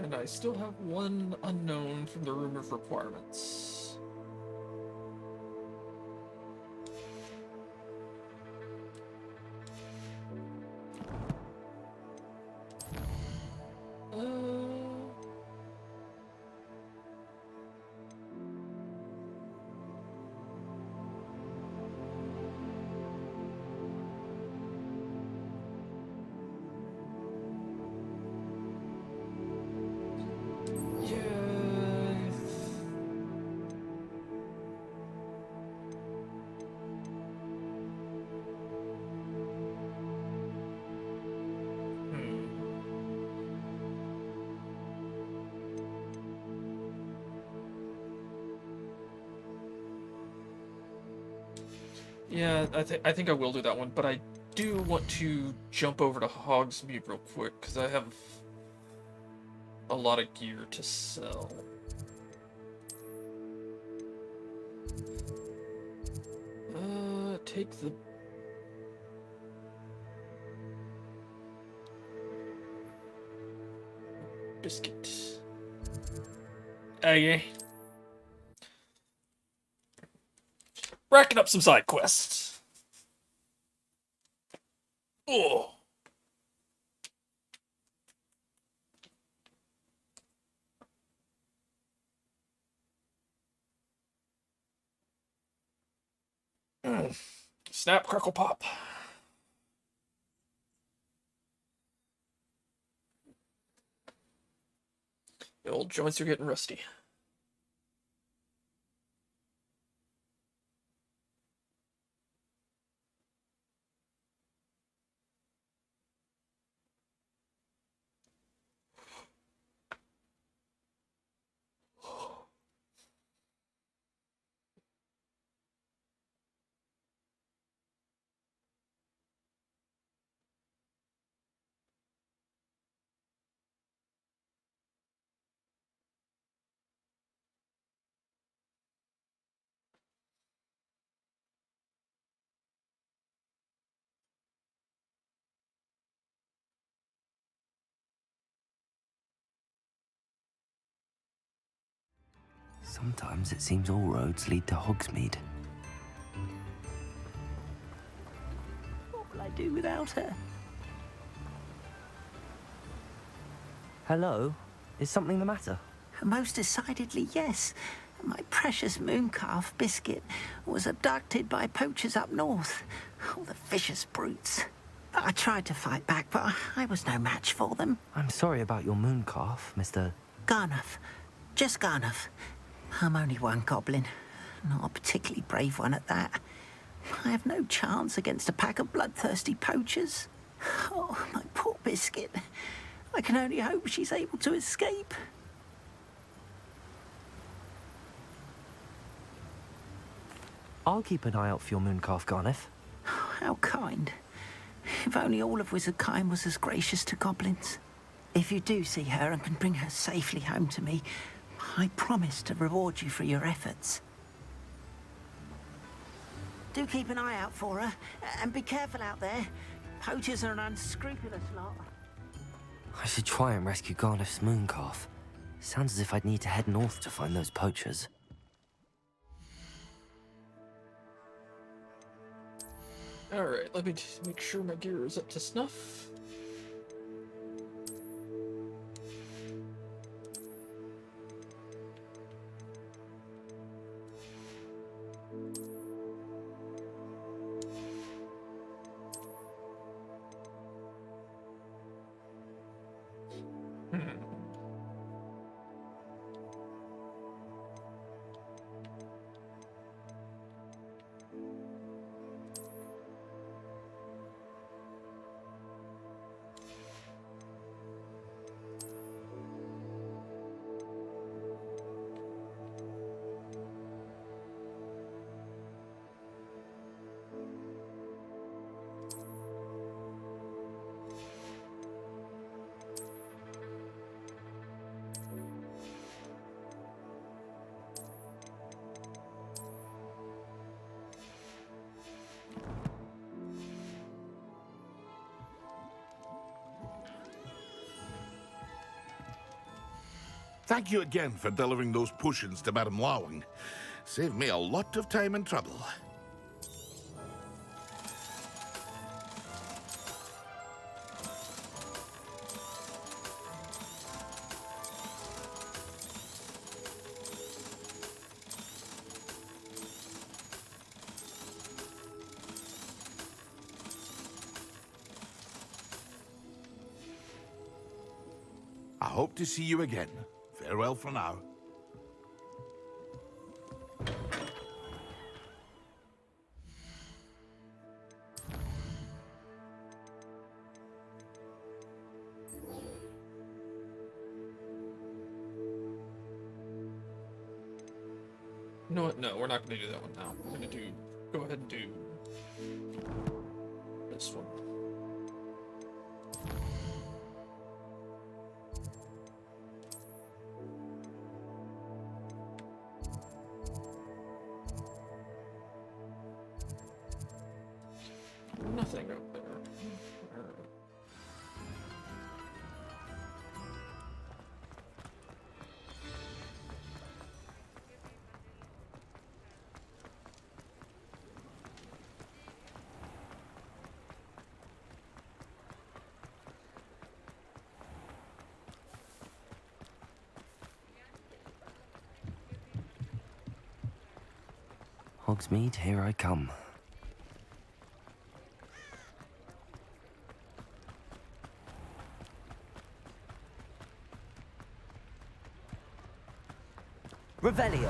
And I still have one unknown from the room of requirements. Yeah, I think I will do that one, but I do want to jump over to Hogsmeade real quick because I have a lot of gear to sell. Take the biscuit. Okay. Racking up some side quests. Oh. Snap, crackle, pop. The old joints are getting rusty. Sometimes it seems all roads lead to Hogsmeade. What will I do without her? Hello? Is something the matter? Most decidedly, yes. My precious mooncalf, Biscuit, was abducted by poachers up north. All the vicious brutes. I tried to fight back, but I was no match for them. I'm sorry about your mooncalf, Mr. Garnuff. Just Garnuff. I'm only one goblin. Not a particularly brave one at that. I have no chance against a pack of bloodthirsty poachers. Oh, my poor Biscuit. I can only hope she's able to escape. I'll keep an eye out for your mooncalf, Garniff. How kind. If only all of Wizardkind was as gracious to goblins. If you do see her and can bring her safely home to me, I promise to reward you for your efforts. Do keep an eye out for her, and be careful out there. Poachers are an unscrupulous lot. I should try and rescue Garniff's mooncalf. Sounds as if I'd need to head north to find those poachers. Alright, let me just make sure my gear is up to snuff. Thank you again for delivering those potions to Madame Lowing. Saved me a lot of time and trouble. I hope to see you again. Farewell for now. You know what? No, we're not going to do that one now. We're going to go ahead and do This one. Nothing up there. Hogsmeade, here I come. Revelio.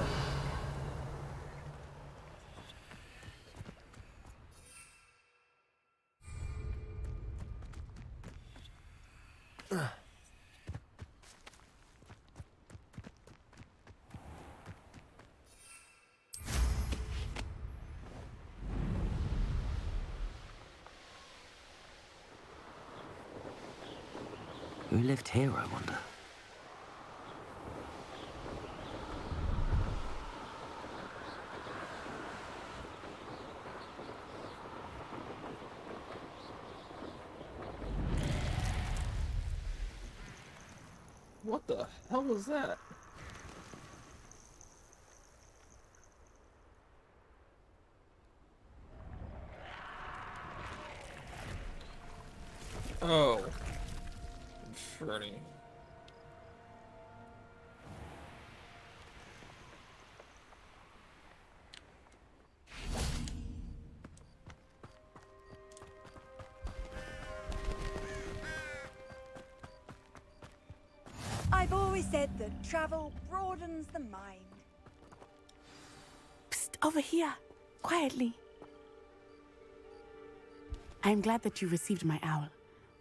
Who lived here, I wonder? What the hell was that? Oh. Inferni. I've always said that travel broadens the mind. Psst, over here. Quietly. I'm glad that you received my owl.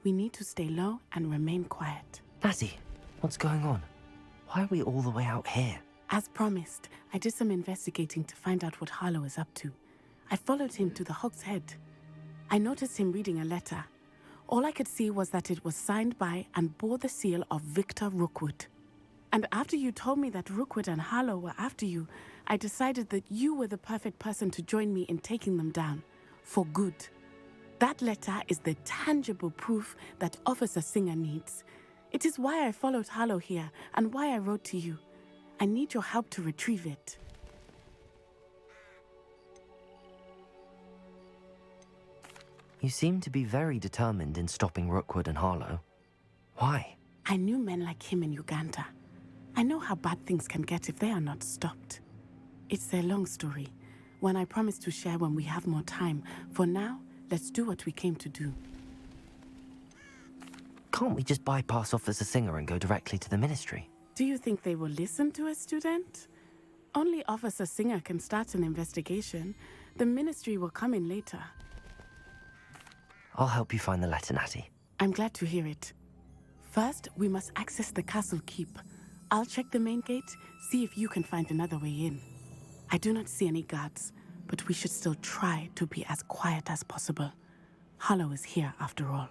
We need to stay low and remain quiet. Natty, what's going on? Why are we all the way out here? As promised, I did some investigating to find out what Harlow is up to. I followed him to the Hog's Head. I noticed him reading a letter. All I could see was that it was signed by and bore the seal of Victor Rookwood. And after you told me that Rookwood and Harlow were after you, I decided that you were the perfect person to join me in taking them down. For good. That letter is the tangible proof that Officer Singer needs. It is why I followed Harlow here and why I wrote to you. I need your help to retrieve it. You seem to be very determined in stopping Rookwood and Harlow. Why? I knew men like him in Uganda. I know how bad things can get if they are not stopped. It's a long story, one I promise to share when we have more time. For now, let's do what we came to do. Can't we just bypass Officer Singer and go directly to the Ministry? Do you think they will listen to a student? Only Officer Singer can start an investigation. The Ministry will come in later. I'll help you find the letter, Natty. I'm glad to hear it. First, we must access the castle keep. I'll check the main gate, see if you can find another way in. I do not see any guards, but we should still try to be as quiet as possible. Harlow is here after all.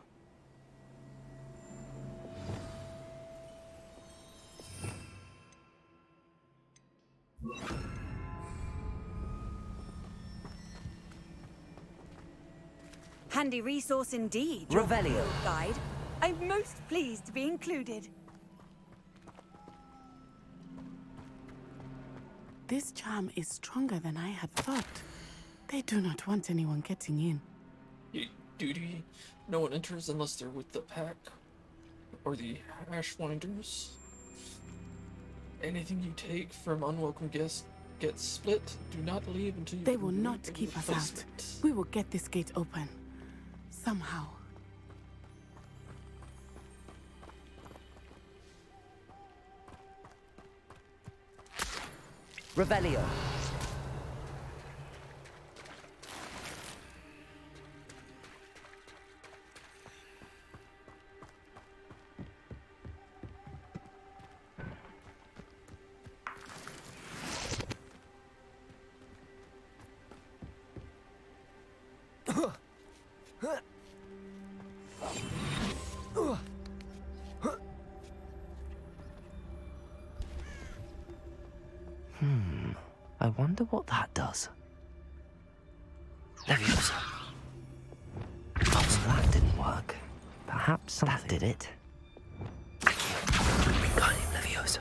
Handy resource indeed. Revelio. Your guide. I'm most pleased to be included. This charm is stronger than I had thought. They do not want anyone getting in. Duty. No one enters unless they're with the pack or the Ashwinders. Anything you take from unwelcome guests gets split. Do not leave until you. They will not keep us out. We will get this gate open. Somehow. Revelio. I wonder what that does. Leviosa. Oh, so that didn't work. Perhaps something. That did it. Accio. Wingardium Leviosa.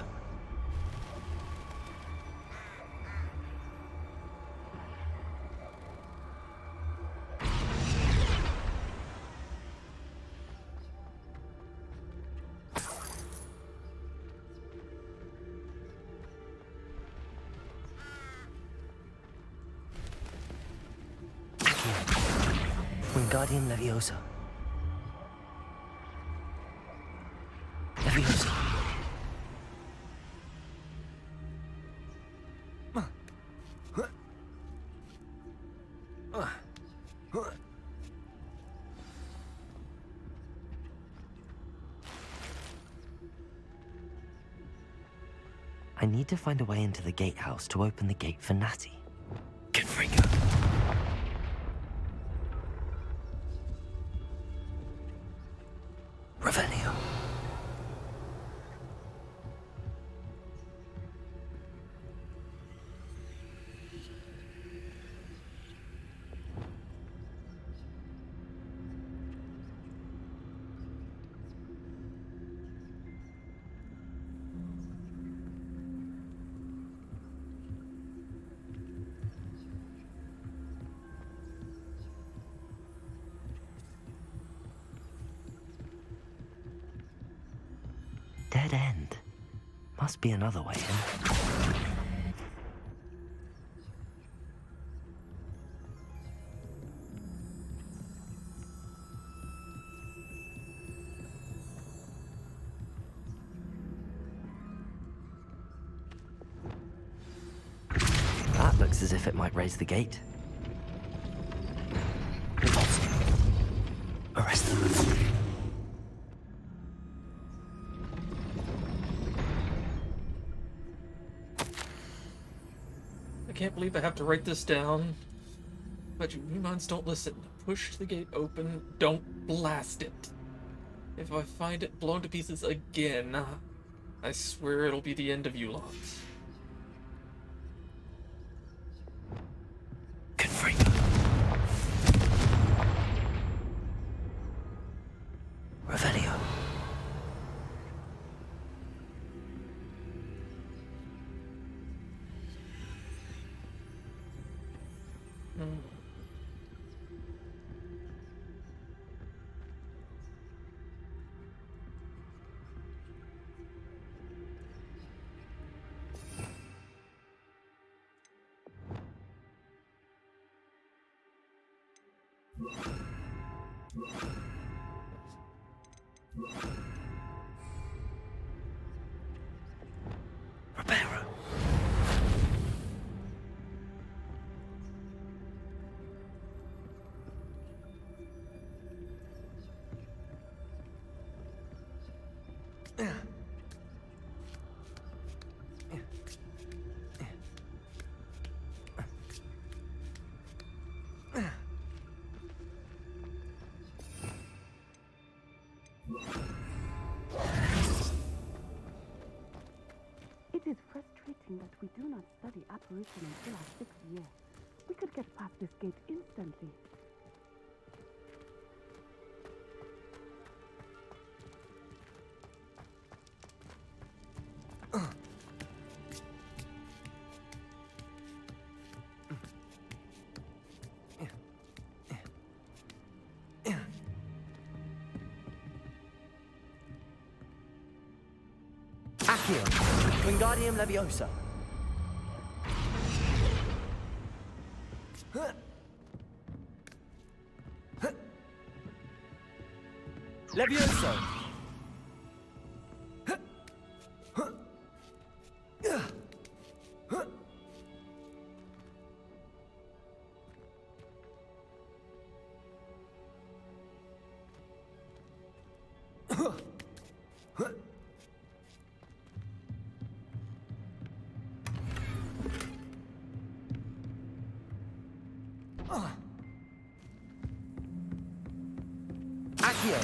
Wingardium Leviosa. Leviosa. I need to find a way into the gatehouse to open the gate for Natty. Confringo. Revelio. Dead end. Must be another way in. That looks as if it might raise the gate. Arrest them. I can't believe I have to write this down. But you humans don't listen. Push the gate open. Don't blast it. If I find it blown to pieces again, I swear it'll be the end of you lots. Confringo. Revelio. Reparo. It is frustrating that we do not study apparition until our 6th year. We could get past this gate instantly. Accio. Wingardium Leviosa. Levioso. Accio.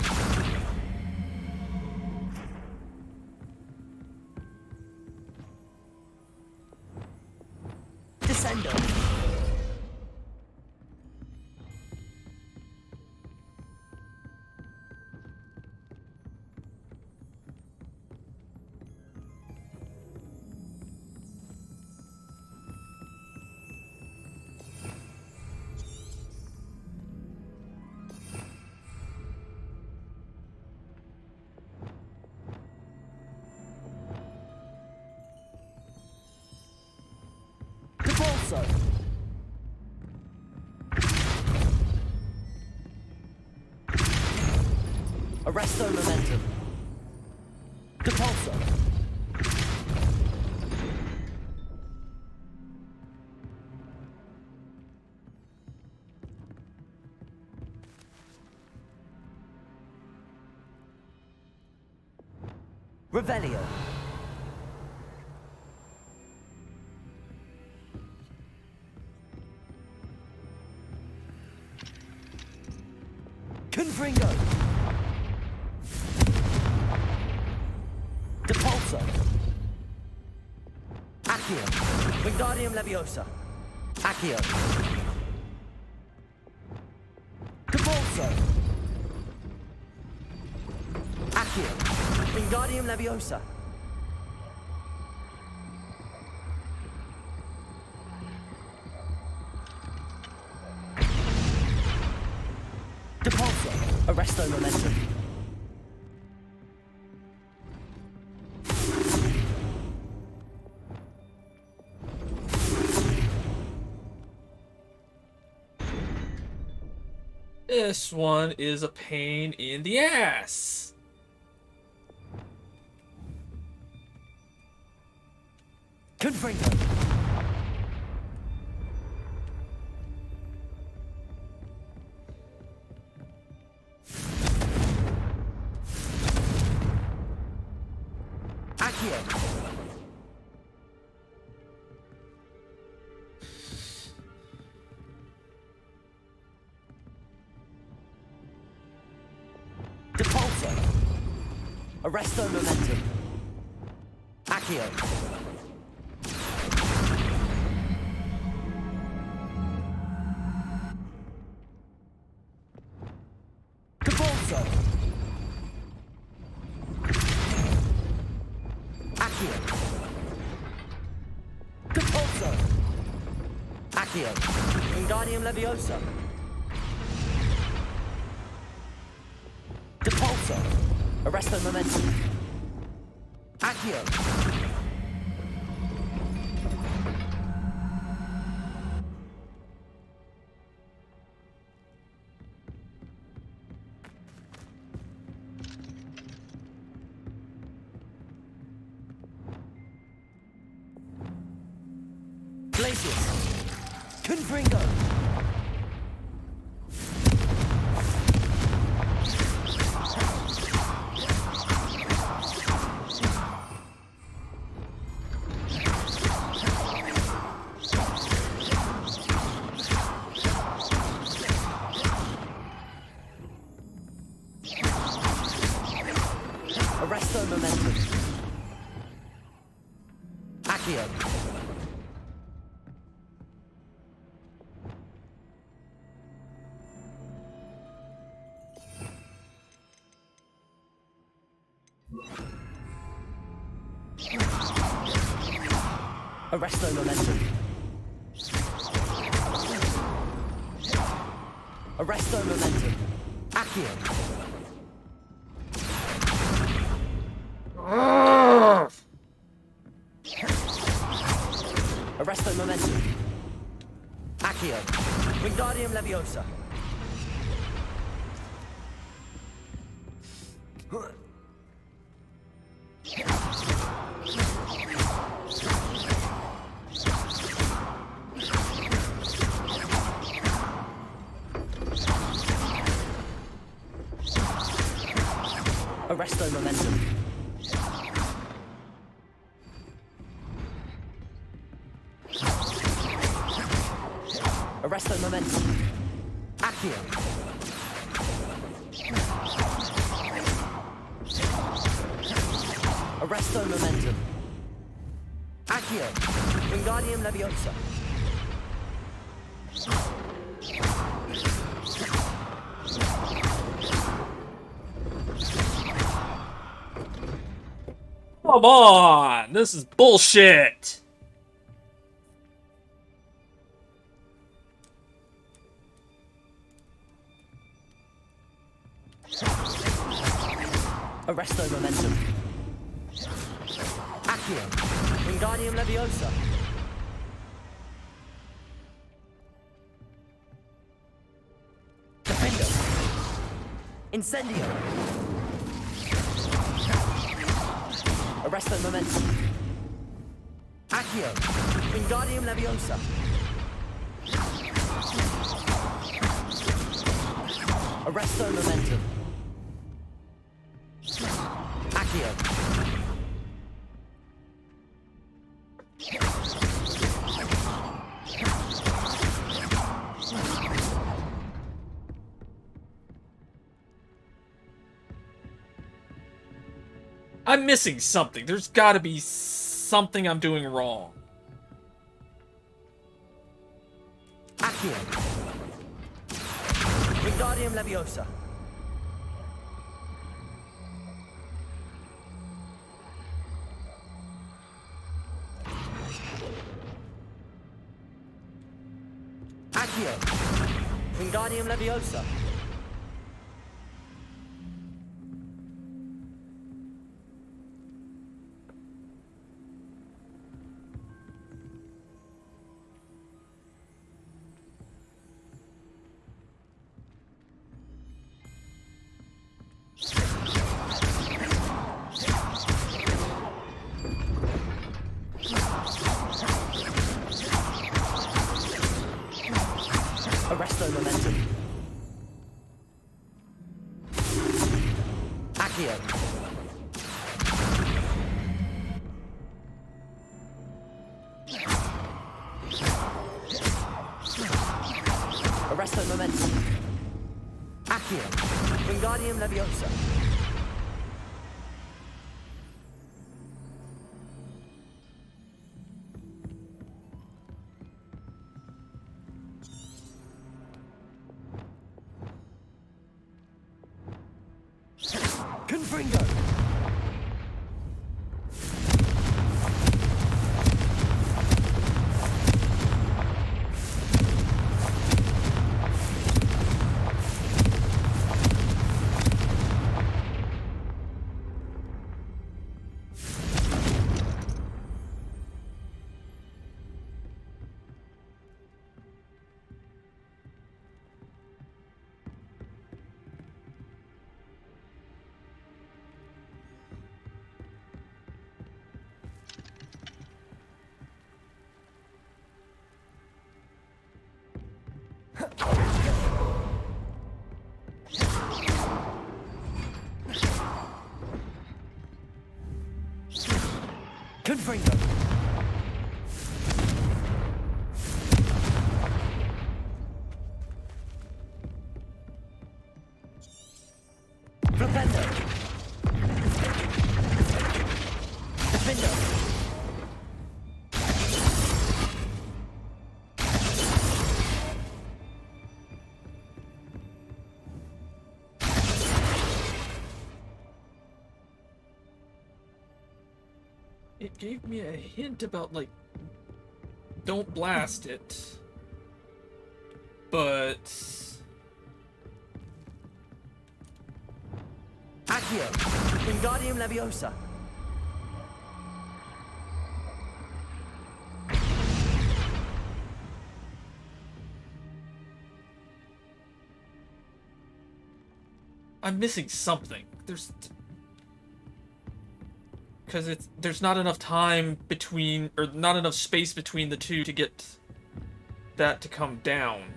Comprendo. Depulso. Arresto momentum. Depulso. Revelio. Confringo. Depulso. Accio. Wingardium Leviosa. Accio. Depulso. Accio. Wingardium Leviosa. Depulso. Arresto momentum. This one is a pain in the ass. Confringo. Accio. Depulso. Arresto momentum. Accio. Depulso. Accio. Depulso. Accio. Wingardium Leviosa. Depulso. Arresto momentum. Accio. Glacius. Confringo. Arresto momentum. Accio. Arresto momentum. Arresto momentum. Accio. Arresto momentum. Accio. Wingardium Leviosa. Arresto momentum. Arresto momentum. Accio. Arresto momentum. Accio. Wingardium Leviosa. Come on! This is bullshit! Arresto momentum. Accio. Wingardium Leviosa. Defendo. Incendio. Arresto momentum. Accio. Wingardium Leviosa. Arresto momentum. Accio. I'm missing something. There's gotta be something I'm doing wrong. Accio. Wingardium Leviosa. Accio. Wingardium Leviosa. Arresto momentum. Accio. Arresto momentum. Accio. Wingardium Leviosa. Confringo. Confringo. Flipendo. Defendo. It gave me a hint about, like, don't blast it. But... Accio. Wingardium Leviosa. I'm missing something. Because there's not enough time between, or not enough space between the two to get that to come down.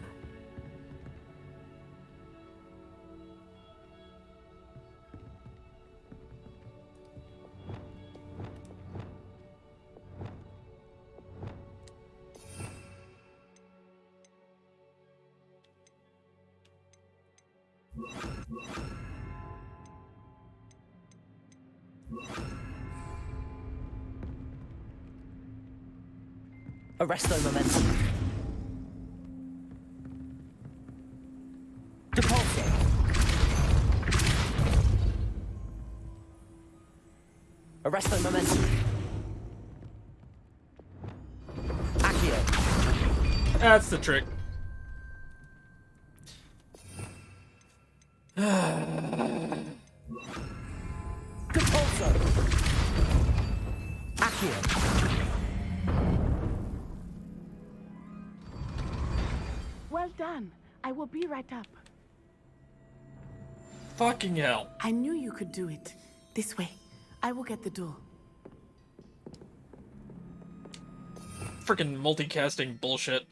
Arresto momentum. That's the trick. Compulso! Accio! Well done. I will be right up. Fucking hell. I knew you could do it. This way. I will get the door. Freaking multicasting bullshit.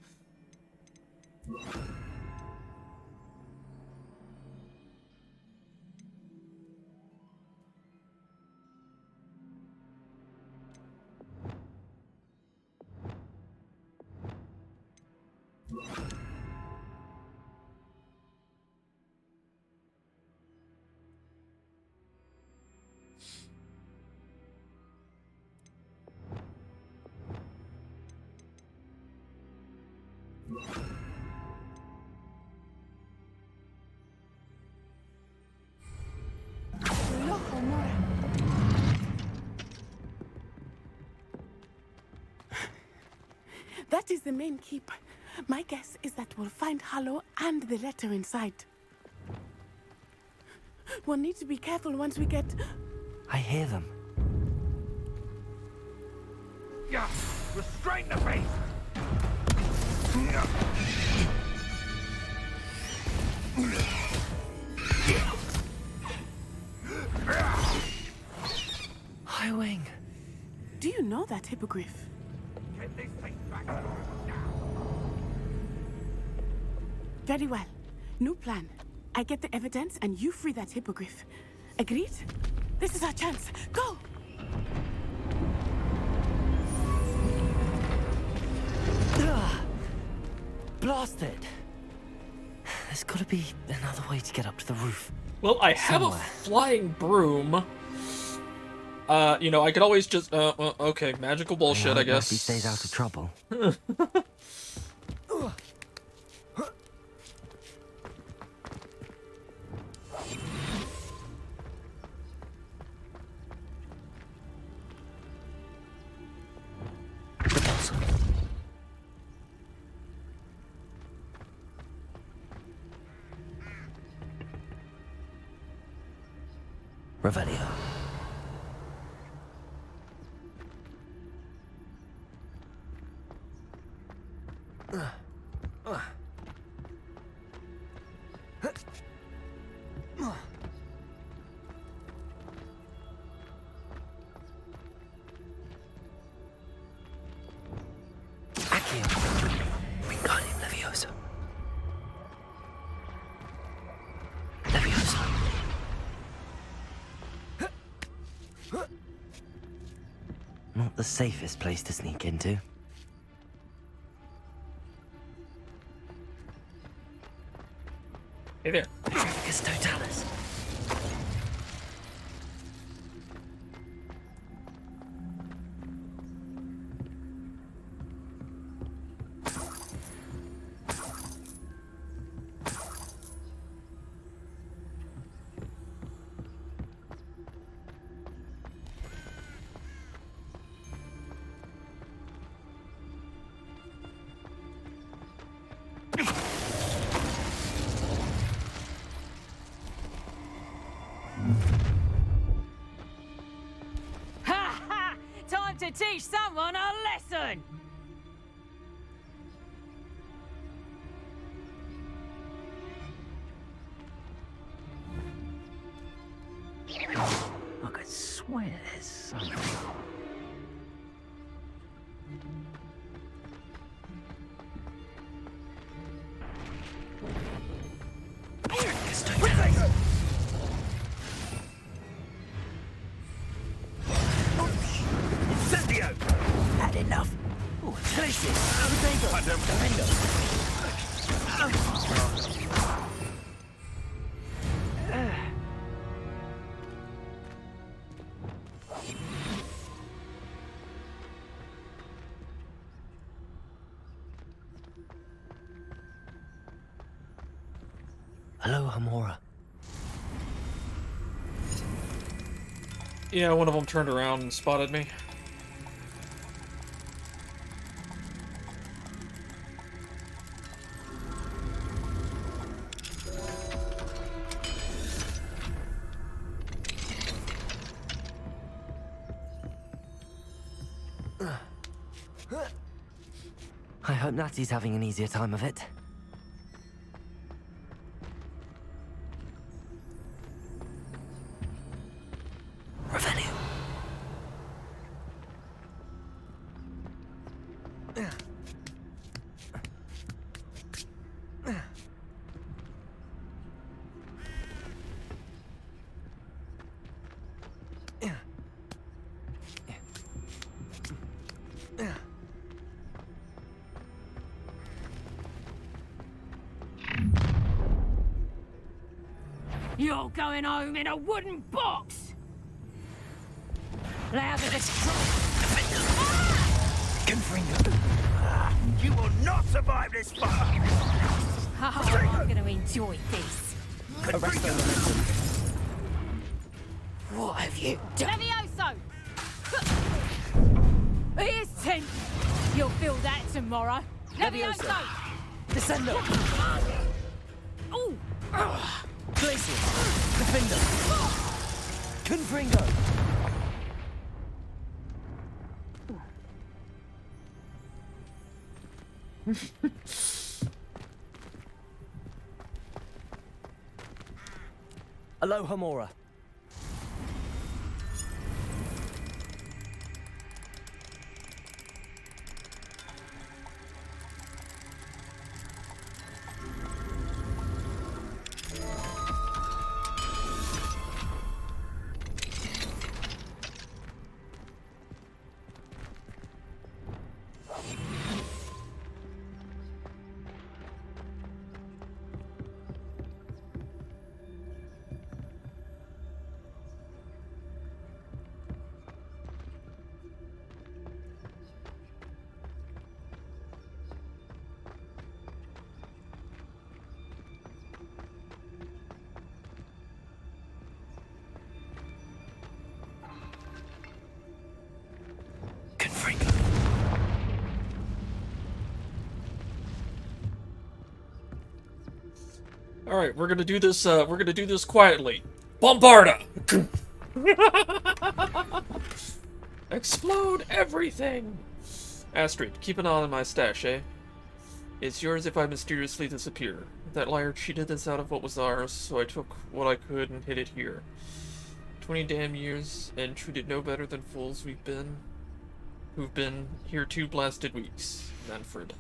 That is the main keep. My guess is that we'll find Harlow and the letter inside. We'll need to be careful once we get... I hear them. Yeah, restrain the beast! Highwing. Do you know that hippogriff? Get this thing back Very well. New plan. I get the evidence and you free that hippogriff. Agreed? This is our chance. Go! Blasted. There's gotta be another way to get up to the roof. Well, I have Somewhere. a flying broom. You know, I could always just, okay, magical bullshit, I guess. He stays out of trouble. Revelio. Accio. Wingardium Leviosa. Leviosa. Not the safest place to sneak into. Hey there. Trafficus Totalis. Ha ha! Time to teach someone a lesson! I could swear there's something. Incendio! Had enough. Oh, places. Hello, Hamora. Yeah, one of them turned around and spotted me. I hope Natty's having an easier time of it. Revenue. You're going home in a wooden box! Louder the You will not survive this fire! Oh, I'm gonna enjoy this. What have you done? Levioso! Here's 10. You'll feel that tomorrow. Levioso! Descendo! Ooh! Glacius! Defender! Confringo! Aloha Mora. All right, we're gonna do this. We're gonna do this quietly. Bombarda! Explode everything! Astrid, keep an eye on my stash, eh? It's yours if I mysteriously disappear. That liar cheated us out of what was ours, so I took what I could and hid it here. 20 damn years, and treated no better than fools who've been here 2 blasted weeks. Manfred.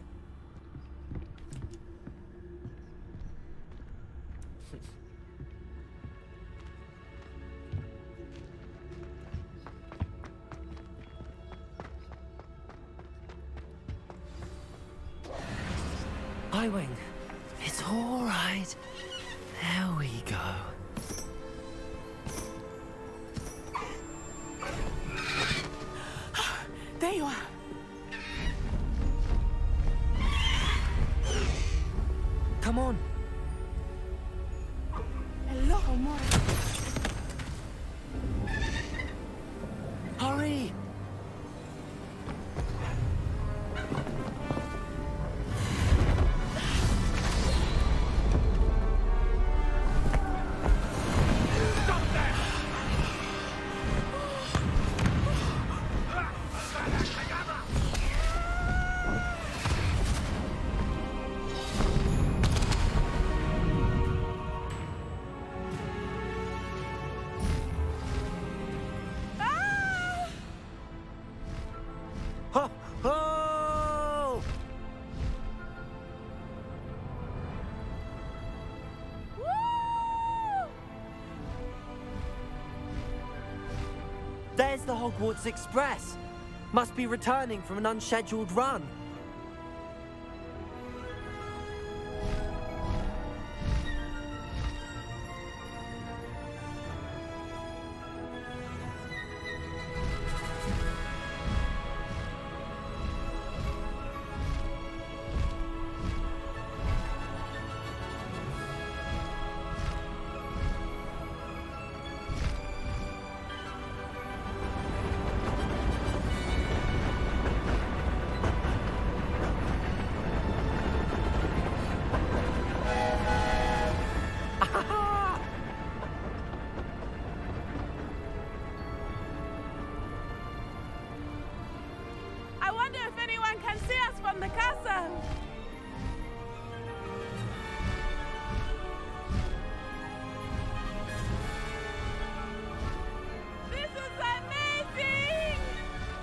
Highwing, it's all right. There we go. There you are. Come on. Hello, Mora. Hurry! Oh! There's the Hogwarts Express. Must be returning from an unscheduled run. one can see us from the castle! This is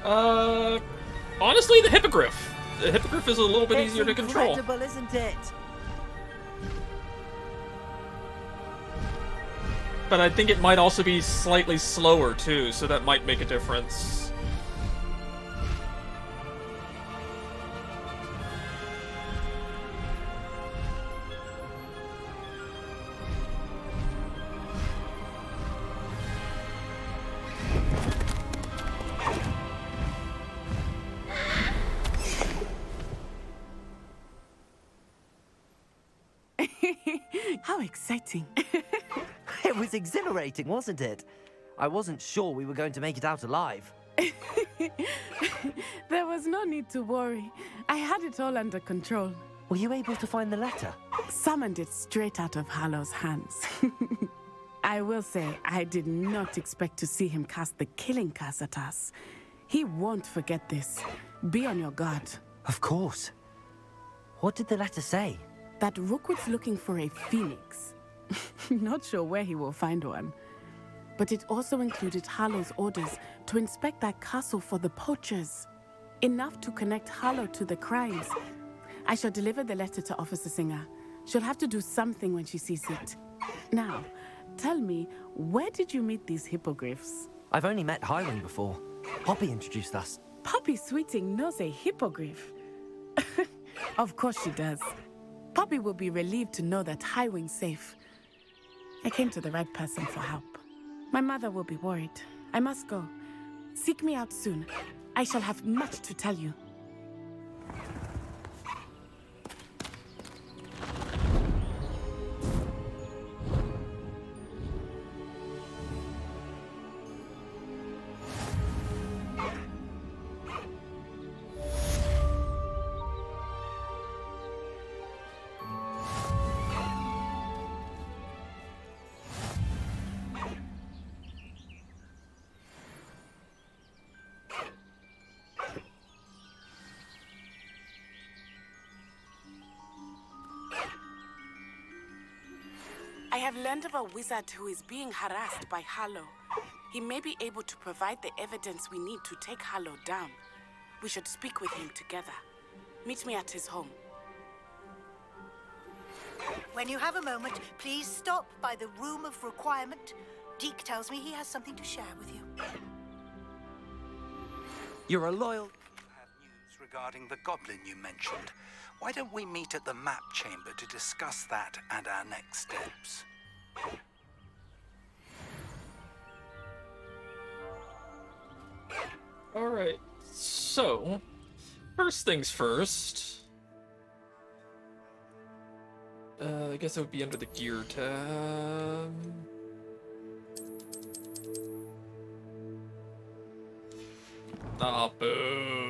amazing! Honestly, the hippogriff. The hippogriff is a little bit easier to control. Incredible, isn't it? But I think it might also be slightly slower too, so that might make a difference. How exciting. It was exhilarating, wasn't it? I wasn't sure we were going to make it out alive. There was no need to worry. I had it all under control. Were you able to find the letter? Summoned it straight out of Harlow's hands. I will say, I did not expect to see him cast the killing curse at us. He won't forget this. Be on your guard. Of course. What did the letter say? That Rookwood's looking for a phoenix. Not sure where he will find one. But it also included Harlow's orders to inspect that castle for the poachers. Enough to connect Harlow to the crimes. I shall deliver the letter to Officer Singer. She'll have to do something when she sees it. Now, tell me, where did you meet these hippogriffs? I've only met Highwing before. Poppy introduced us. Poppy Sweeting knows a hippogriff. Of course she does. Poppy will be relieved to know that Highwing's safe. I came to the right person for help. My mother will be worried. I must go. Seek me out soon. I shall have much to tell you. I have learned of a wizard who is being harassed by Harlow. He may be able to provide the evidence we need to take Harlow down. We should speak with him together. Meet me at his home. When you have a moment, please stop by the Room of Requirement. Deke tells me he has something to share with you. You're a loyal... Have news regarding the goblin you mentioned. Why don't we meet at the map chamber to discuss that and our next steps? Alright, so... First things first... I guess it would be under the gear tab... Ah, boo!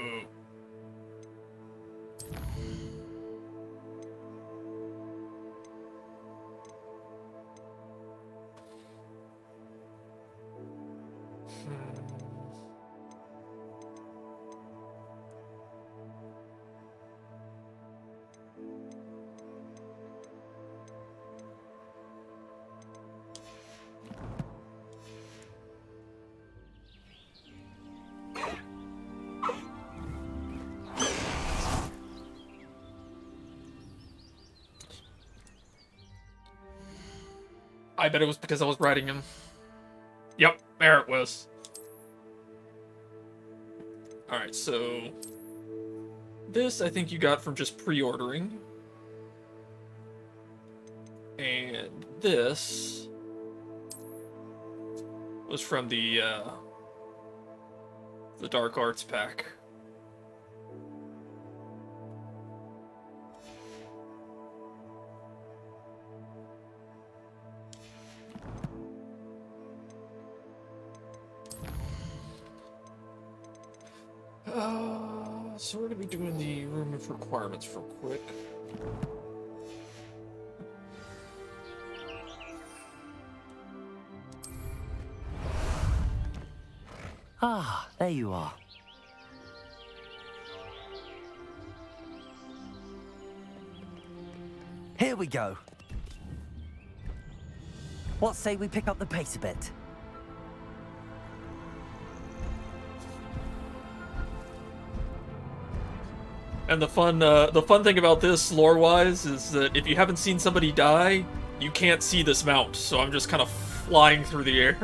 I bet it was because I was writing him. Yep, there it was. Alright, so... This, I think you got from just pre-ordering. And this... was from the Dark Arts pack. So we're going to be doing the Room of Requirements real quick. Ah, there you are. Here we go. What say we pick up the pace a bit? And the fun thing about this, lore-wise, is that if you haven't seen somebody die, you can't see this mount. So I'm just kind of flying through the air.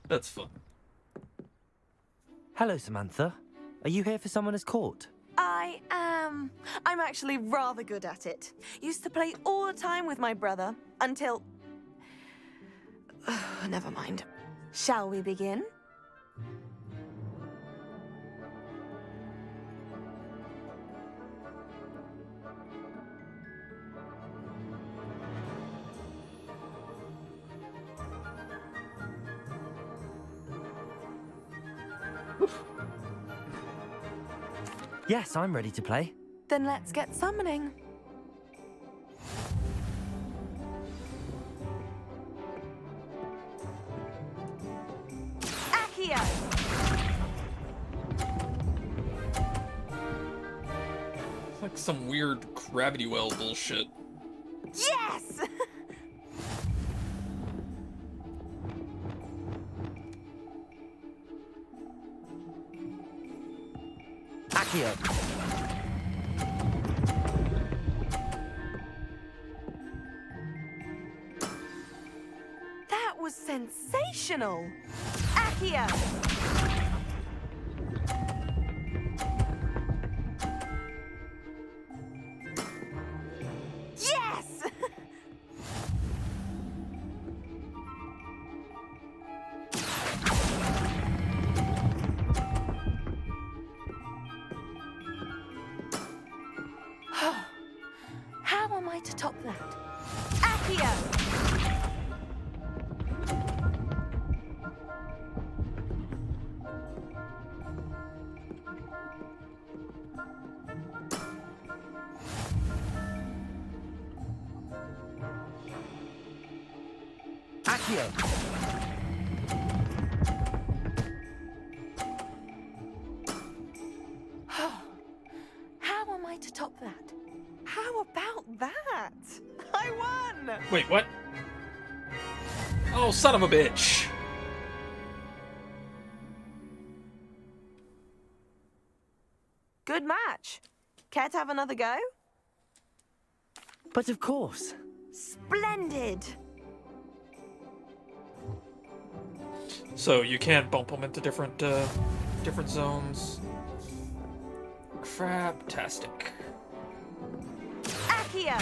That's fun. Hello, Samantha. Are you here for Summoner's Court? I am. I'm actually rather good at it. Used to play all the time with my brother until. Never mind. Shall we begin? Yes, I'm ready to play. Then let's get summoning. Accio! It's like some weird gravity well bullshit. Yes! Accio! That was sensational! Accio! Yes! How am I to top that? Accio! Accio! How am I to top that? How about that? I won! Wait, what? Oh, son of a bitch. Good match. Care to have another go? But of course. Splendid! So you can bump them into different zones. Craptastic. Accio!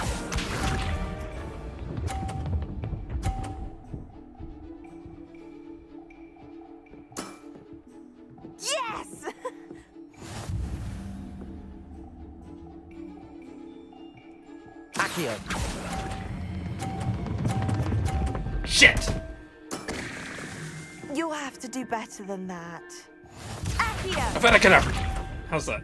Yes! Accio! Shit! You'll have to do better than that. Accio! Avenicana! How's that?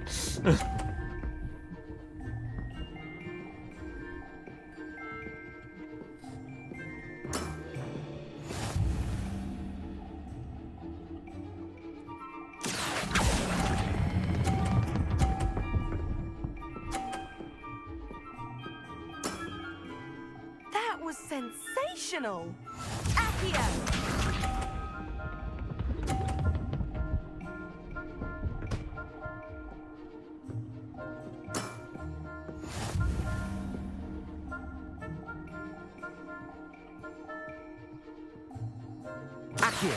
was sensational! Accio! Accio!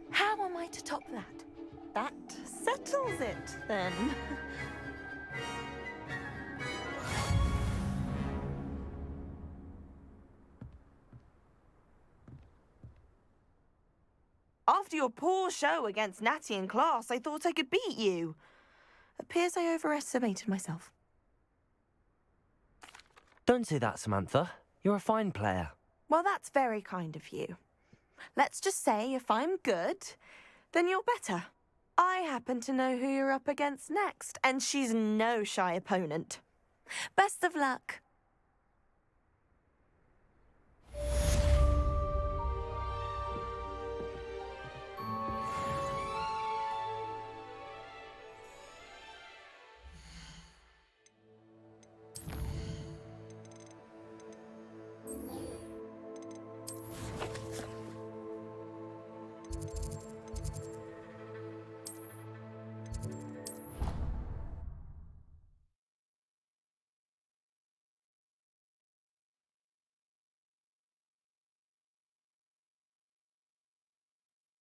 How am I to top that? That settles it, then. After your poor show against Natty in class, I thought I could beat you. Appears I overestimated myself. Don't say that, Samantha. You're a fine player. Well, that's very kind of you. Let's just say if I'm good, then you're better. I happen to know who you're up against next, and she's no shy opponent. Best of luck.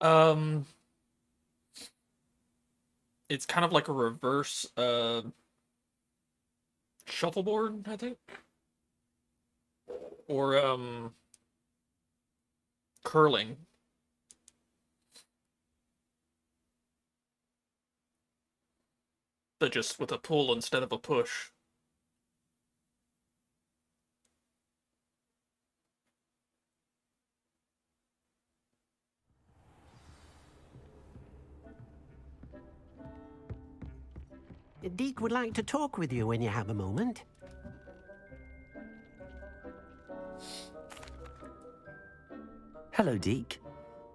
Um, it's kind of like a reverse shuffleboard, I think, or curling. But just with a pull instead of a push. Deke would like to talk with you when you have a moment. Hello, Deke.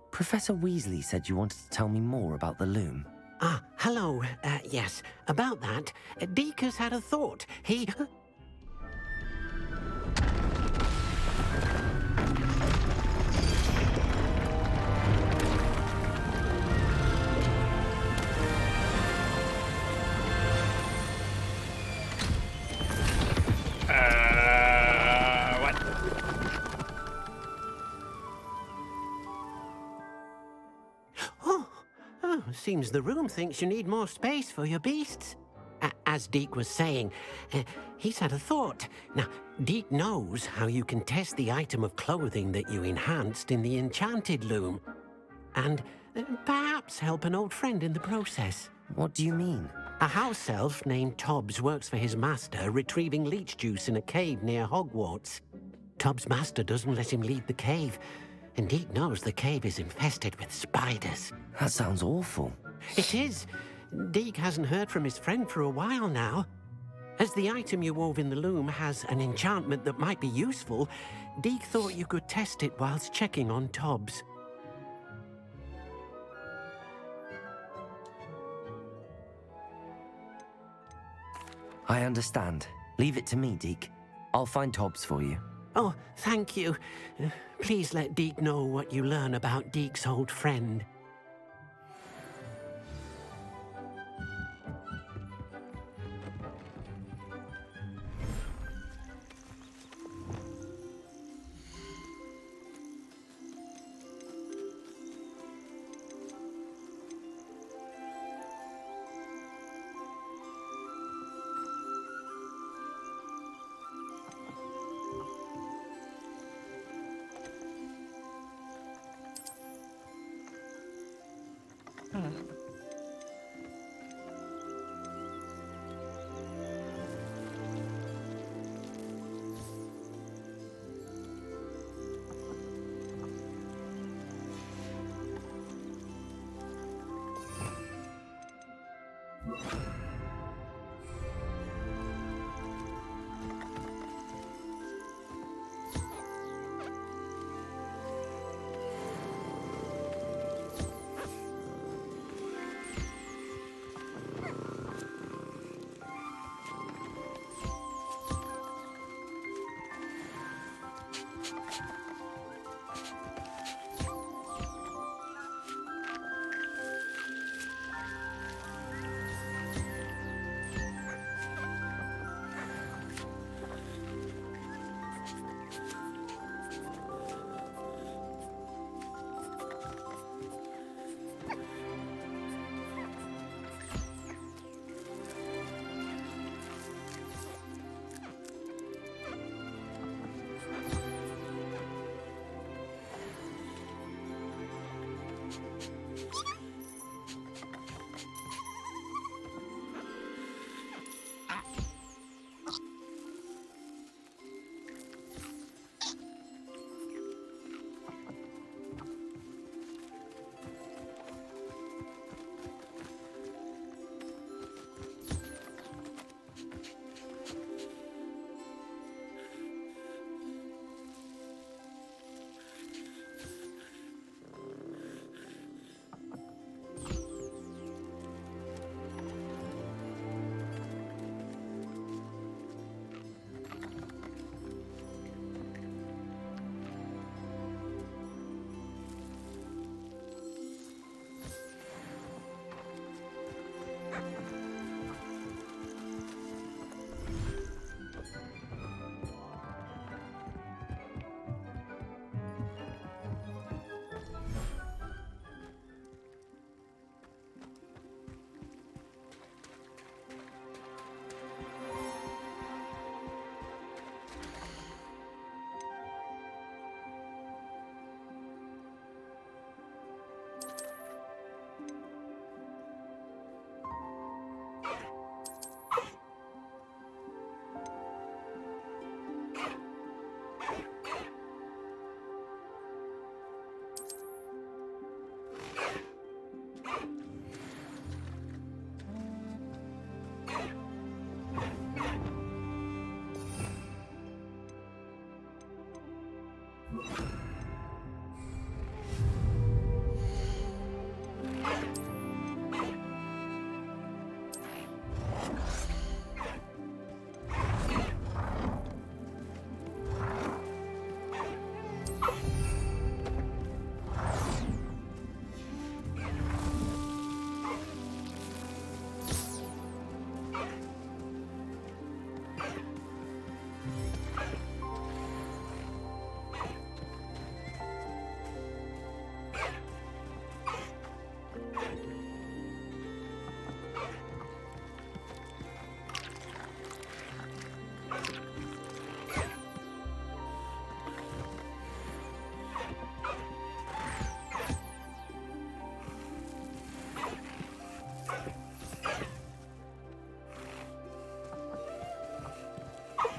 Professor Weasley said you wanted to tell me more about the loom. Ah, hello. Yes, about that. Deke has had a thought. He... What? Oh, seems the room thinks you need more space for your beasts. As Deke was saying, he's had a thought. Now, Deke knows how you can test the item of clothing that you enhanced in the enchanted loom. And perhaps help an old friend in the process. What do you mean? A house elf named Tobbs works for his master, retrieving leech juice in a cave near Hogwarts. Tobbs' master doesn't let him leave the cave, and Deke knows the cave is infested with spiders. That sounds awful. It is. Deke hasn't heard from his friend for a while now. As the item you wove in the loom has an enchantment that might be useful, Deke thought you could test it whilst checking on Tobbs. I understand. Leave it to me, Deke. I'll find Tobbs for you. Oh, thank you. Please let Deke know what you learn about Deke's old friend.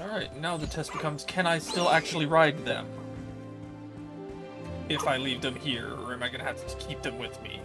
Alright, now the test becomes, can I still actually ride them? If I leave them here, or am I gonna have to keep them with me?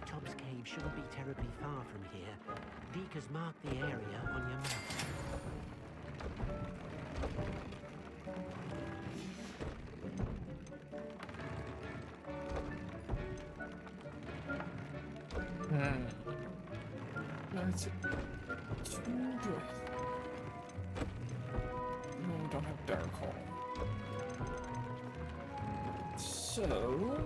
Tobbs Cave shouldn't be terribly far from here. Deke has marked the area on your map. That's it. No, we don't have Dark Hall. So...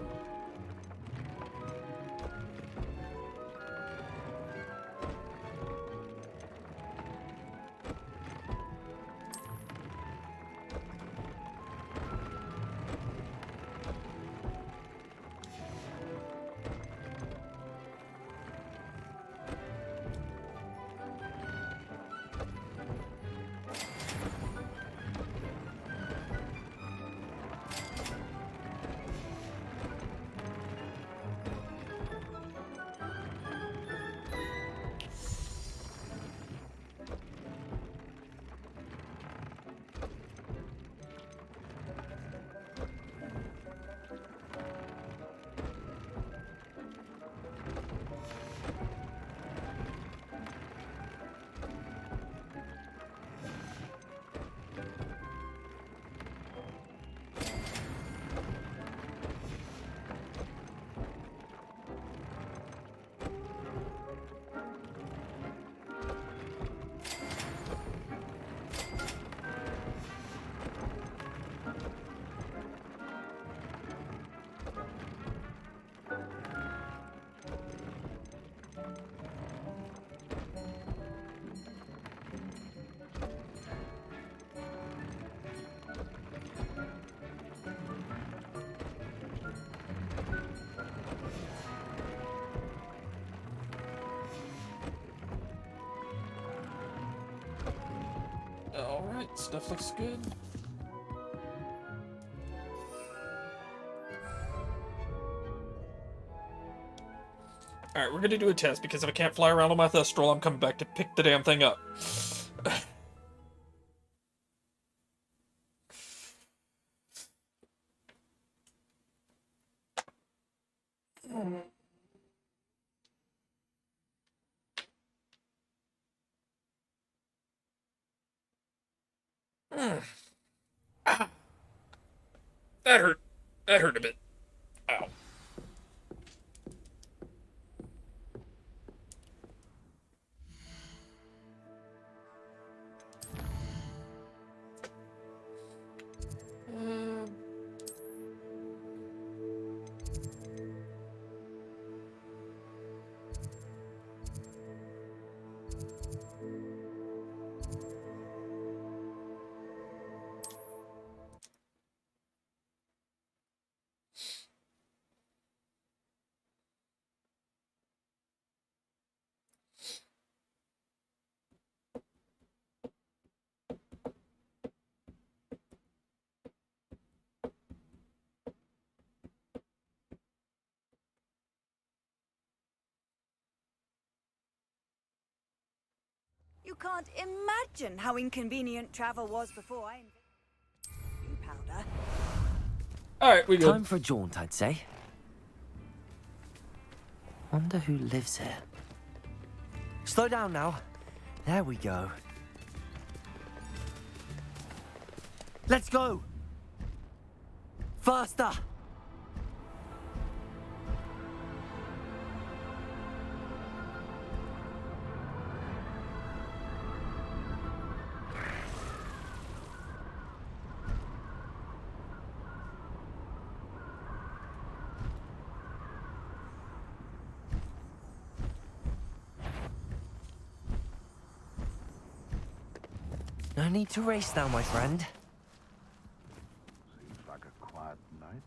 Alright, stuff looks good. Alright, we're gonna do a test, because if I can't fly around on my Thestral, I'm coming back to pick the damn thing up. Ah. That hurt. That hurt a bit. Ow. You can't imagine how inconvenient travel was before I invented new powder. Alright, we good. Time for a jaunt, I'd say. Wonder who lives here. Slow down now. There we go. Let's go! Faster! No need to race now, my friend. Seems like a quiet night.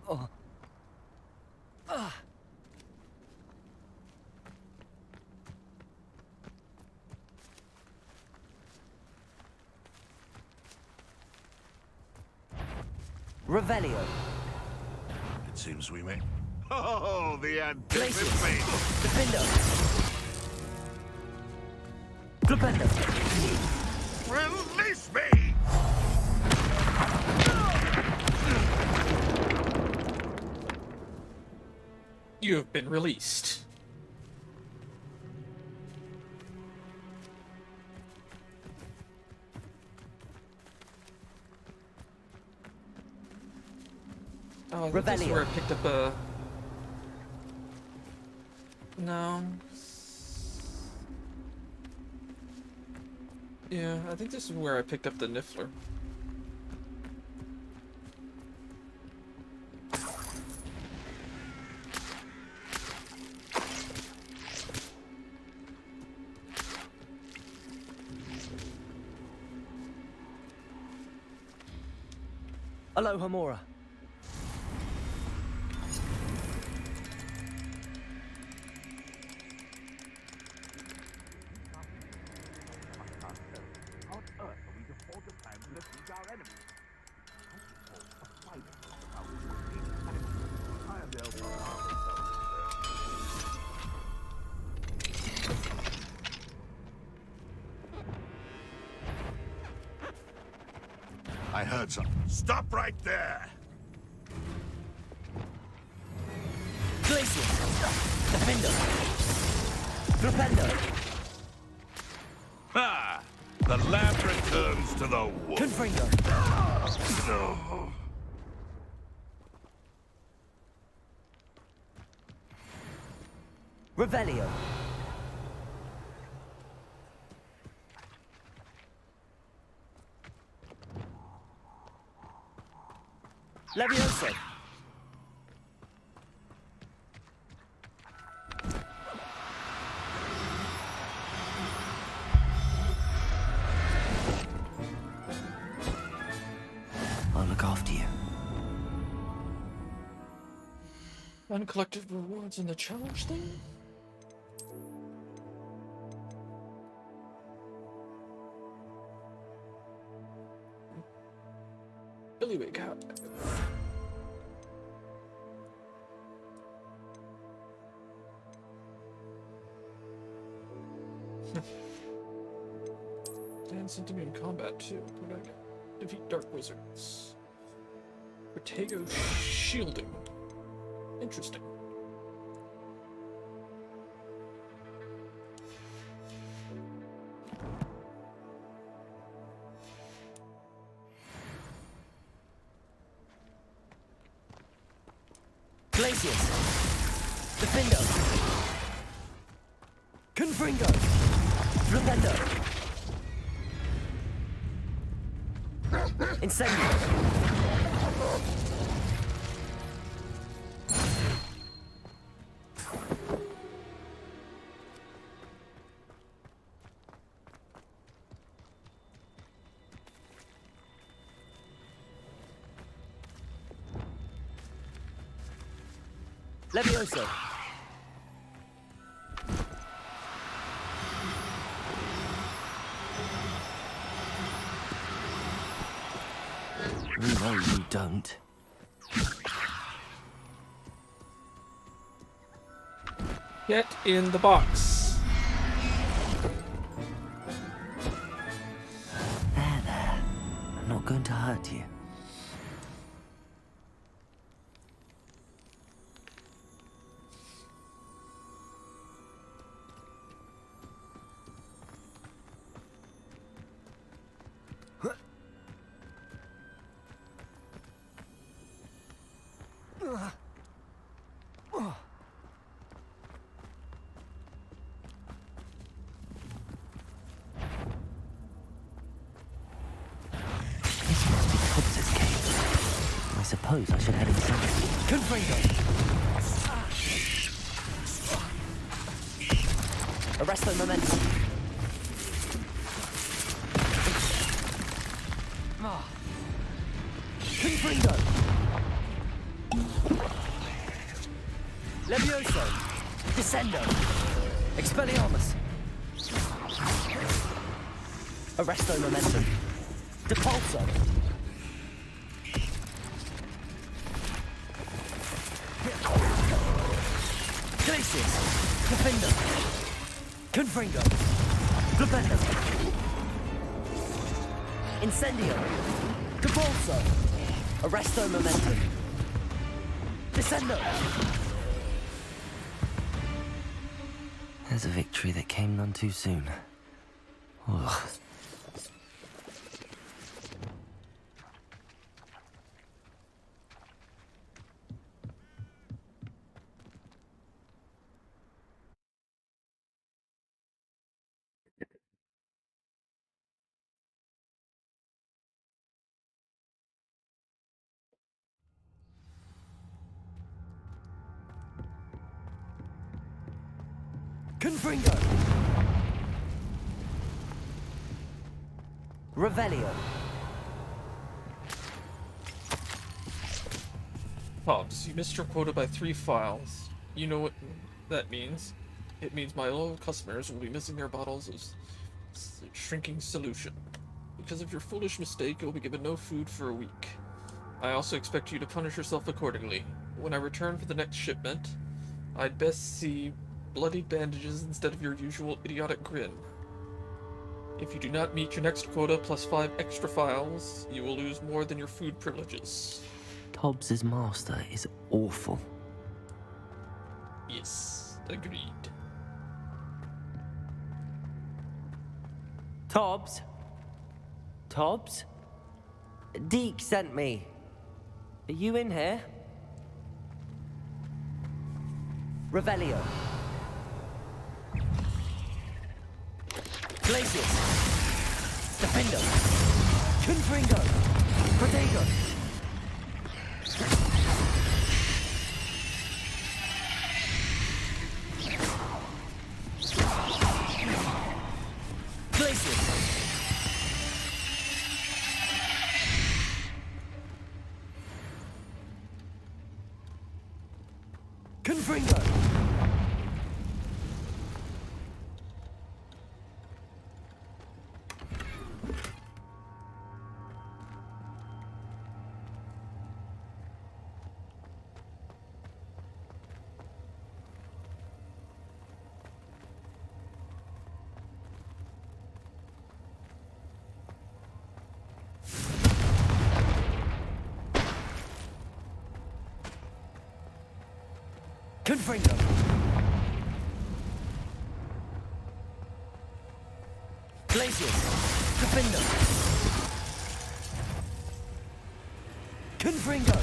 Oh. Revelio. It seems we may. Oh, the Glacius. anticipation! Defendo. Flipendo. Release me! You have been released. Oh, this is where I picked up a... No. Yeah, I think this is where I picked up the Niffler. Aloha, Mora. I heard something. Stop right there! Glacius. Defendo. Flipendo. Ha! The lab returns to the wolf. Confringo. No. Revelio. Levioso. I'll look after you. Uncollected rewards in the challenge thing? Billywig hat. And something in combat too. What do I get? Defeat dark wizards. Protego shielding. Interesting. Glacius. Defendo. Confringo. Flipendo. Incendio. Levioso. We know you don't. Get in the box. There. I'm not going to hurt you. I suppose I should head inside. Confringo! Arrest the momentum. Confringo! Levioso! Descendo! Expelliarmus! Arresto momentum. Depulso! Glacius! Defendo! Confringo! Flipendo! Incendio! Depulso! Arresto momentum! Descendo! There's a victory that came none too soon. Ugh. Confringo! Revelio! Pops, you missed your quota by 3 files. You know what that means? It means my loyal customers will be missing their bottles of shrinking solution. Because of your foolish mistake, you'll be given no food for a week. I also expect you to punish yourself accordingly. When I return for the next shipment, I'd best see bloodied bandages instead of your usual idiotic grin. If you do not meet your next quota plus 5 extra files, you will lose more than your food privileges. Tobbs's master is awful. Yes, agreed. Tobbs? Tobbs? Deke sent me. Are you in here? Revelio! Glacius! Defendo! Confringo! Protego! Glacius! Confringo! Confringo! Glacius! Defendo! Confringo!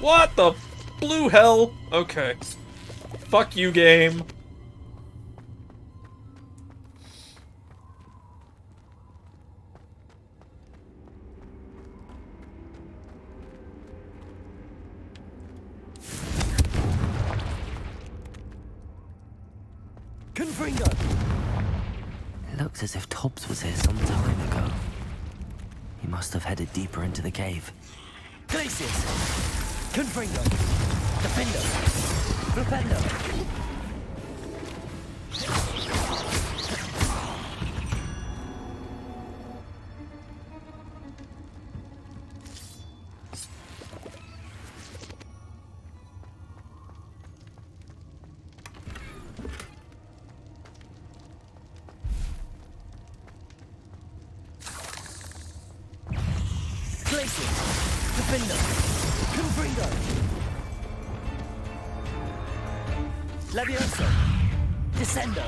What the blue hell? Okay. Fuck you, game. Confringo! It looks as if Tobbs was here some time ago. He must have headed deeper into the cave. Glacius! Confringo! Defender. Flipendo. Glacius. Defender. Confringo. Levioso. Descendo.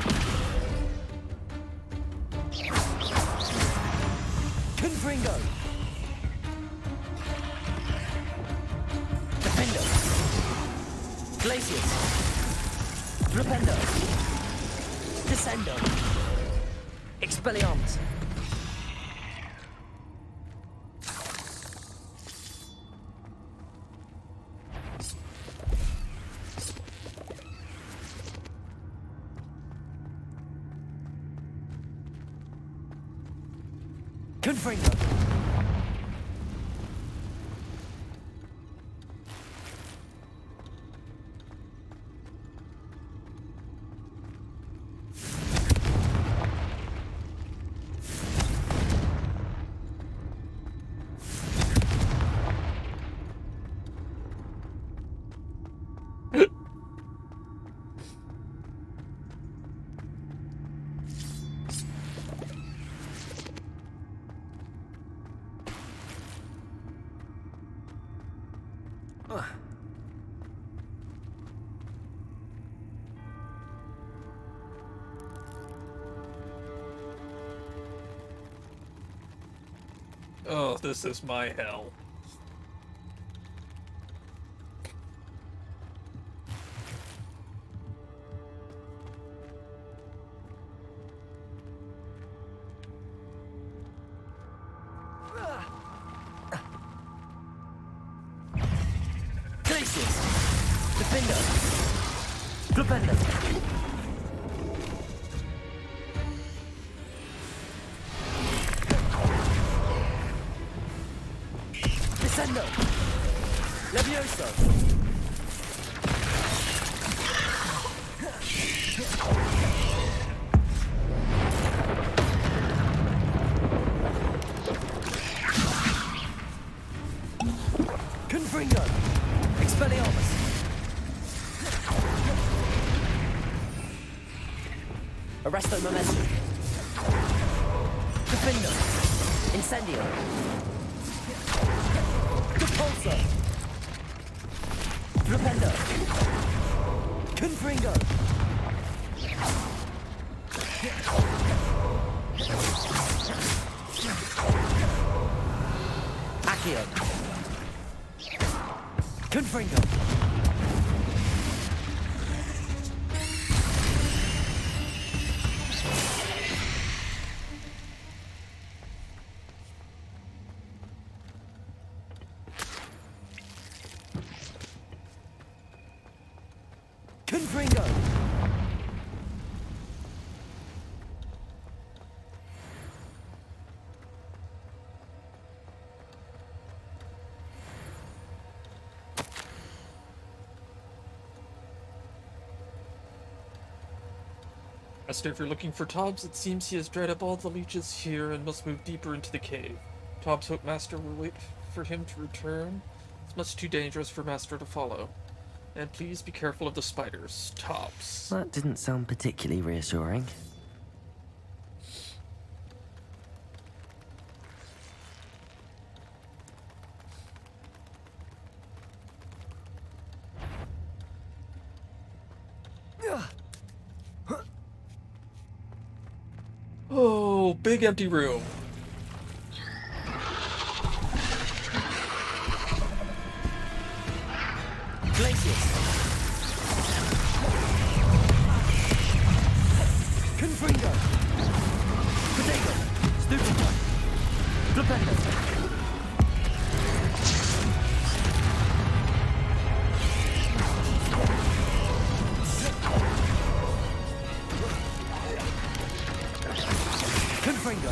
Confringo. Defendo. Glacius. Flipendo. Descendo. Expelliarmus. Confringo. Oh, this is my hell. Glacius. Defender. Flipendo. Descendo. Levioso. Confringo. Expelliarmus. Arresto momentum. Defendo. Incendio. Repulsor. Flipendo. Confringo. Accio. Confringo. Confringo. Master, if you're looking for Tobbs, it seems he has dried up all the leeches here and must move deeper into the cave. Tobbs hoped Master will wait for him to return. It's much too dangerous for Master to follow. And please be careful of the spiders. Tobbs. That didn't sound particularly reassuring. Oh, big empty room. Glacius. Confringo. Potato. Stupendo. Flipendo. Confringo.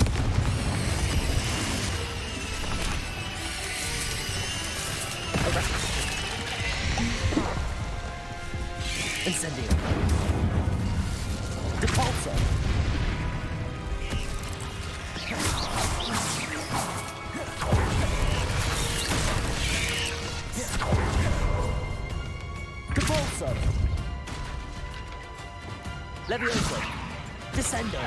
Incendio. Repulsor. Repulsor. Levioso. Descendo.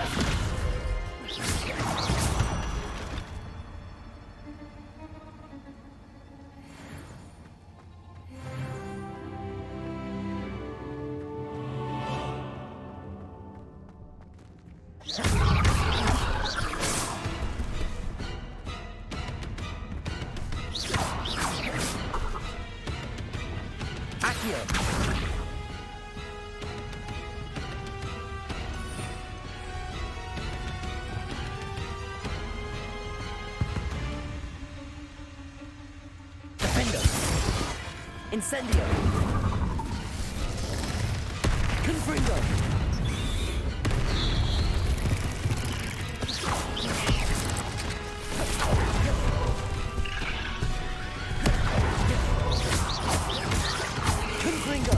Incendio. Confringo. Confringo.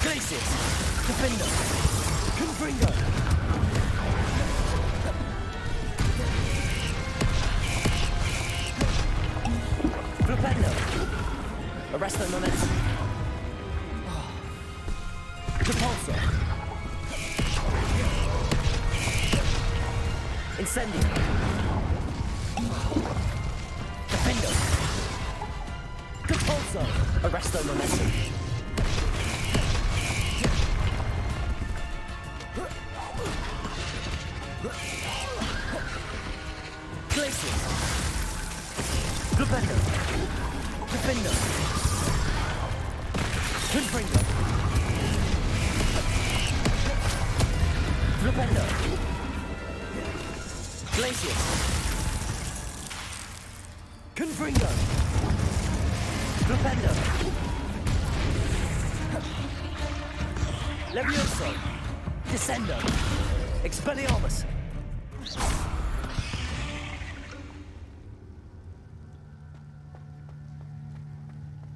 Glacius. Defender. Confringo. Arrest the momentum. Repulsor. Incendio. Defendo. Repulsor. Arrest the momentum. Glacius. Defendo. Defendo. Confringo. Flipendo. Glacius. Confringo. Flipendo. Levioso. Descendo. Expelliarmus.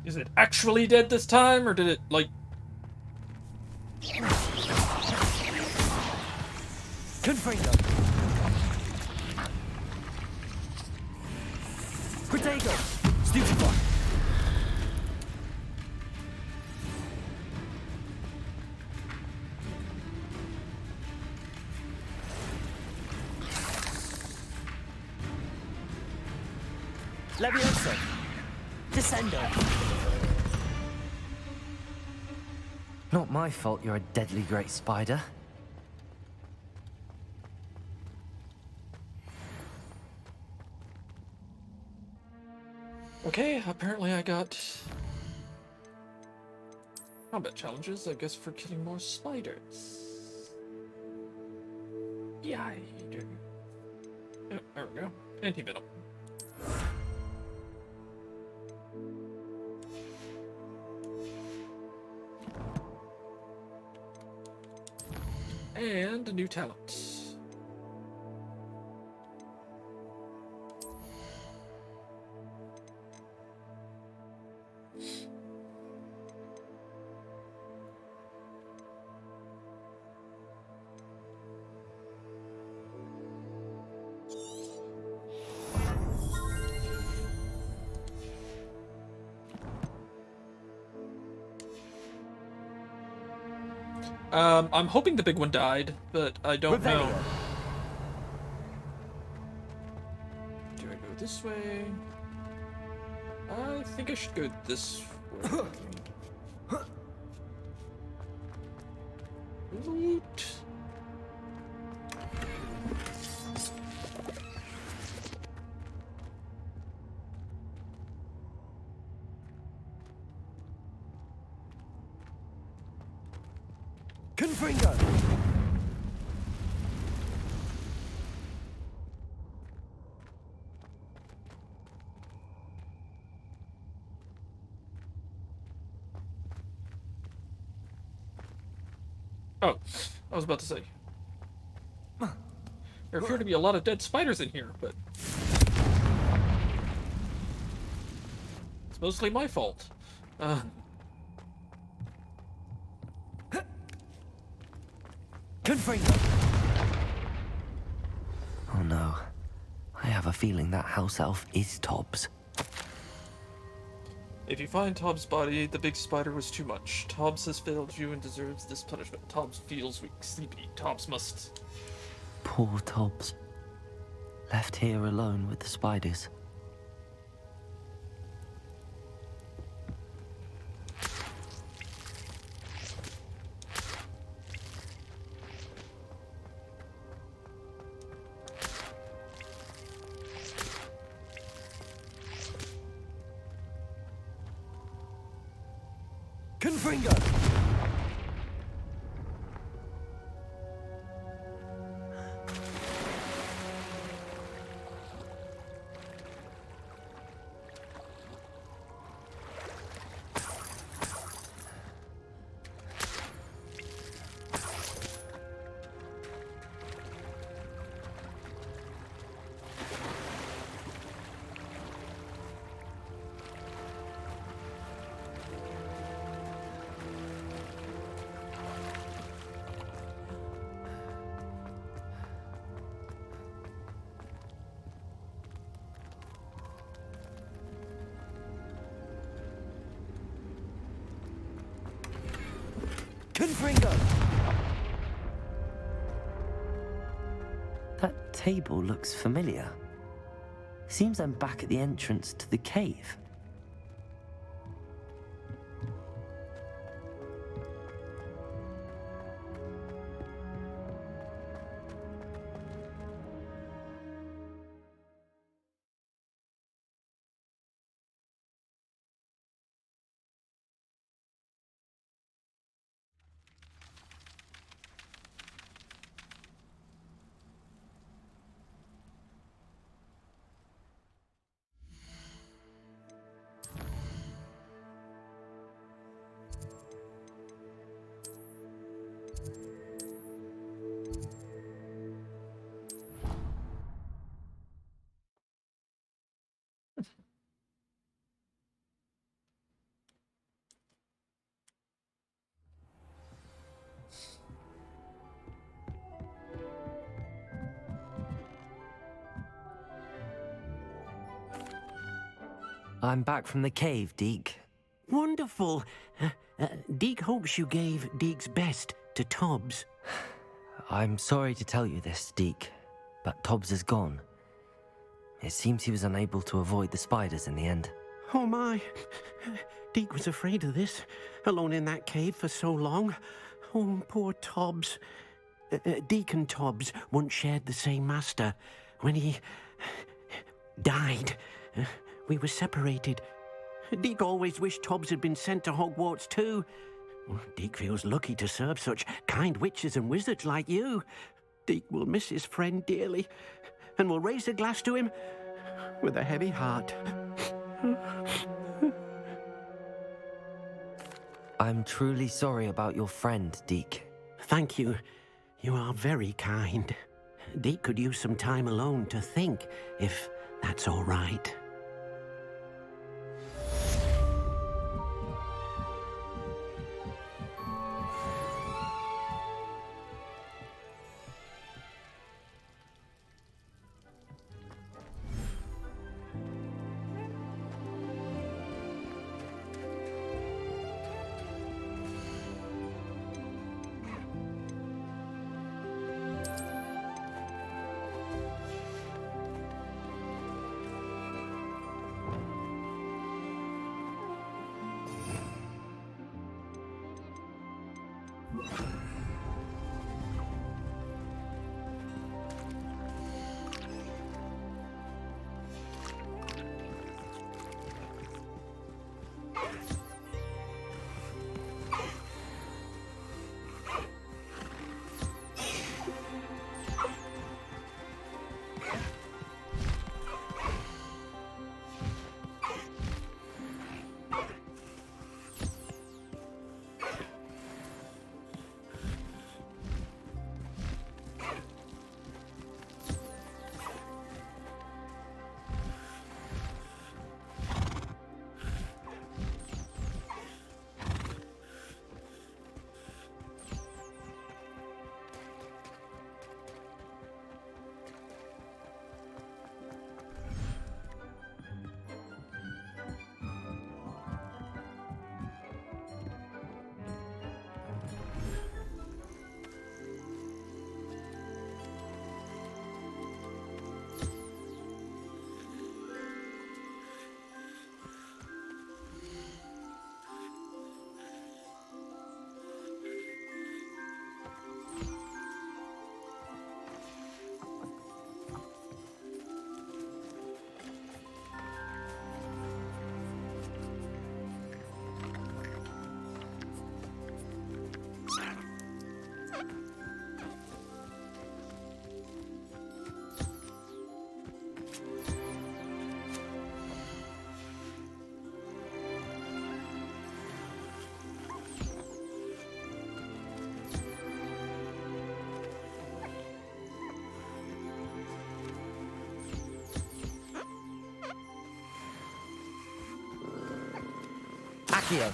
Is it actually dead this time, or did it, like... Confringo. Protego. Stupefy. Levioso. Descendo. Not my fault you're a deadly great spider. Okay, apparently I got combat challenges, I guess, for killing more spiders. Yeah, I do. Oh, there we go. Anti-venom. And a new talent. I'm hoping the big one died, but I don't know. Do I go this way? I think I should go this way. Loot. Confringo. Oh, I was about to say. There appear to be a lot of dead spiders in here, but... mostly my fault. Confringo! Oh no. I have a feeling that house elf is Tobbs. If you find Tobbs' body, the big spider was too much. Tobbs has failed you and deserves this punishment. Tobbs feels weak, sleepy. Tobbs must... Poor Tobbs. Left here alone with the spiders. Confringo! Confringo! That table looks familiar. Seems I'm back at the entrance to the cave. I'm back from the cave, Deke. Wonderful. Deke hopes you gave Deke's best to Tobbs. I'm sorry to tell you this, Deke, but Tobbs is gone. It seems he was unable to avoid the spiders in the end. Oh my. Deke was afraid of this, alone in that cave for so long. Oh, poor Tobbs. Deke and Tobbs once shared the same master. When he died, we were separated. Deke always wished Tobbs had been sent to Hogwarts too. Deke feels lucky to serve such kind witches and wizards like you. Deke will miss his friend dearly, and will raise a glass to him with a heavy heart. I'm truly sorry about your friend, Deke. Thank you. You are very kind. Deke could use some time alone to think, if that's all right. Accio.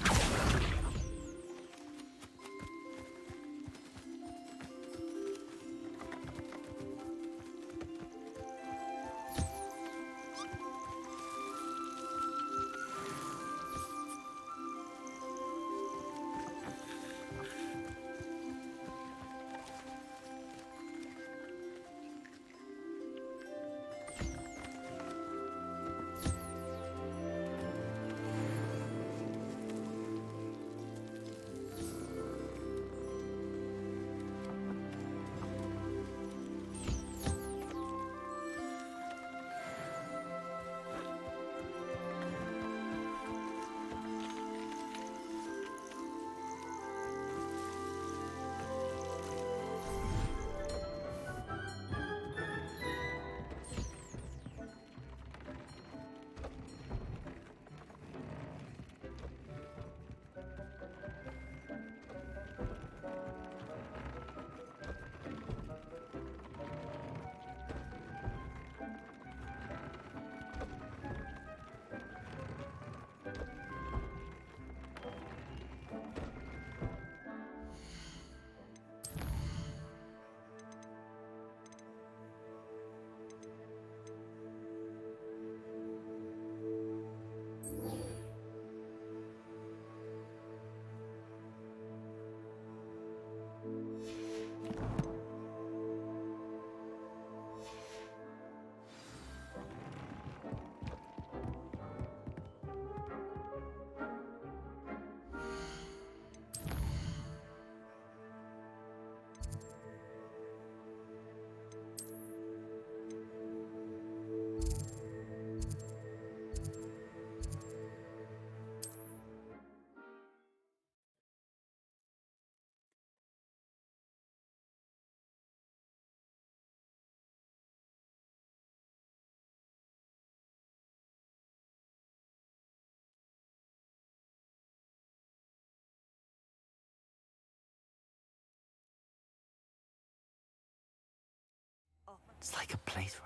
It's like a place.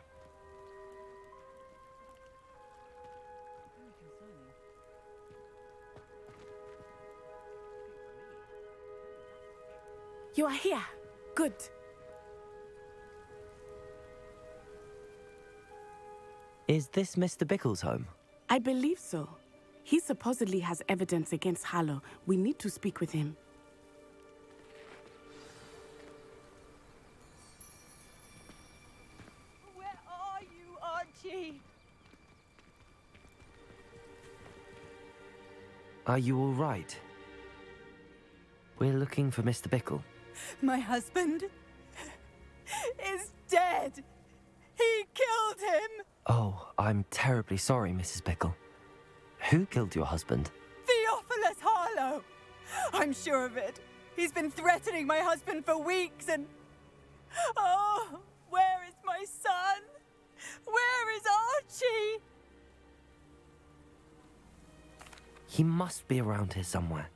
You are here. Good. Is this Mr. Bickle's home? I believe so. He supposedly has evidence against Harlow. We need to speak with him. Where are you, Archie? Are you all right? We're looking for Mr. Bickle. My husband is dead. He killed him. Oh, I'm terribly sorry, Mrs. Bickle. Who killed your husband? Theophilus Harlow. I'm sure of it. He's been threatening my husband for weeks and... Oh, where is my son? Where is Archie? He must be around here somewhere.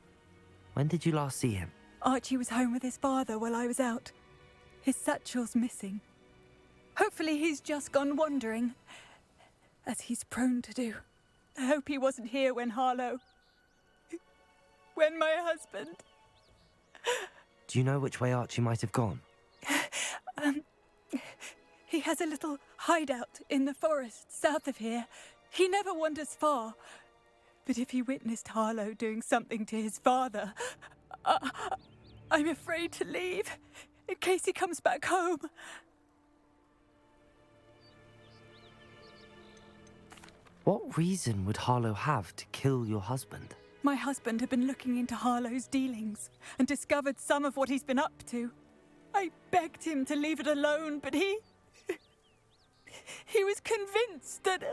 When did you last see him? Archie was home with his father while I was out. His satchel's missing. Hopefully he's just gone wandering, as he's prone to do. I hope he wasn't here when Harlow... when my husband... Do you know which way Archie might have gone? He has a little hideout in the forest south of here. He never wanders far. But if he witnessed Harlow doing something to his father, I'm afraid to leave, in case he comes back home. What reason would Harlow have to kill your husband? My husband had been looking into Harlow's dealings and discovered some of what he's been up to. I begged him to leave it alone, but he was convinced that...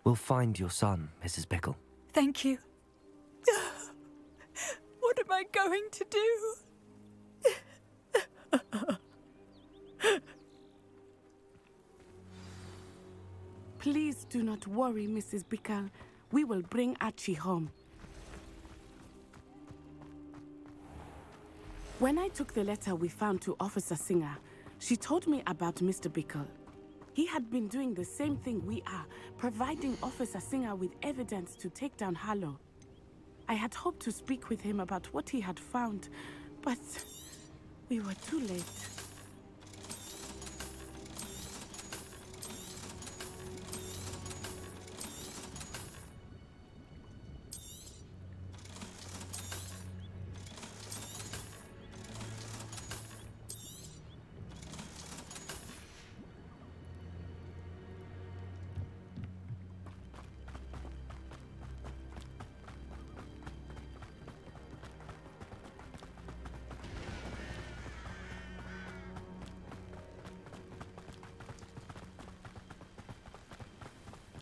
We'll find your son, Mrs. Bickle. Thank you. What am I going to do? Please do not worry, Mrs. Bickle. We will bring Archie home. When I took the letter we found to Officer Singer, she told me about Mr. Bickle. He had been doing the same thing we are, providing Officer Singer with evidence to take down Harlow. I had hoped to speak with him about what he had found, but we were too late.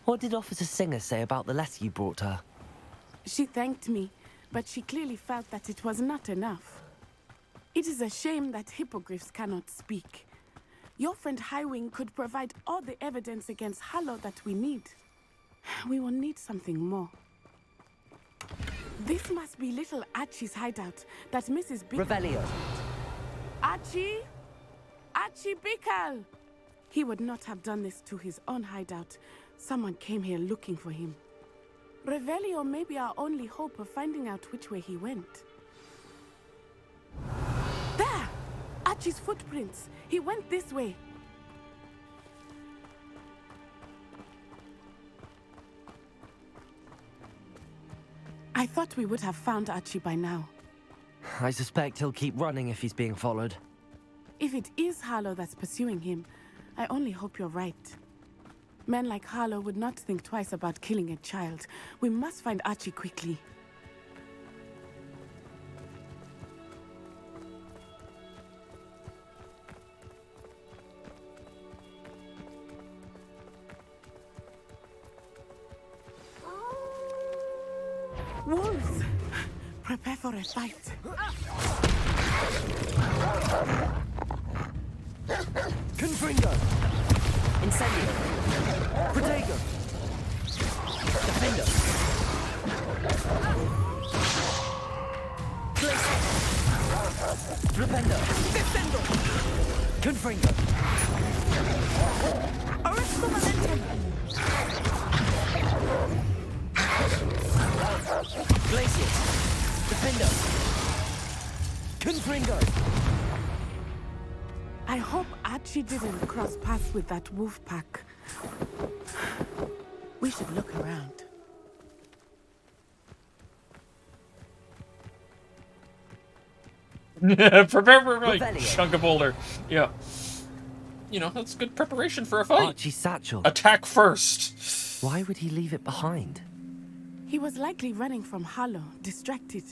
What did Officer Singer say about the letter you brought her? She thanked me, but she clearly felt that it was not enough. It is a shame that hippogriffs cannot speak. Your friend Highwing could provide all the evidence against Harlow that we need. We will need something more. This must be little Archie's hideout that Mrs. Bickle... Revelio. Archie? Archie Bickle! He would not have done this to his own hideout. Someone came here looking for him. Revelio may be our only hope of finding out which way he went. There! Archie's footprints. He went this way. I thought we would have found Archie by now. I suspect he'll keep running if he's being followed. If it is Harlow that's pursuing him, I only hope you're right. Men like Harlow would not think twice about killing a child. We must find Archie quickly. Wolves! Prepare for a fight. Confringo! Incendio! Protego! Defender! Glacier! Rependo! Defendo! Confringo! Arresto momentum! Glacier! Defendo! Confringo! I hope Archie didn't cross paths with that wolf pack. We should look around. Prepare for a fight, chunk of boulder. Yeah. You know, that's good preparation for a fight. Archie's satchel. Attack first. Why would he leave it behind? He was likely running from Harlow, distracted.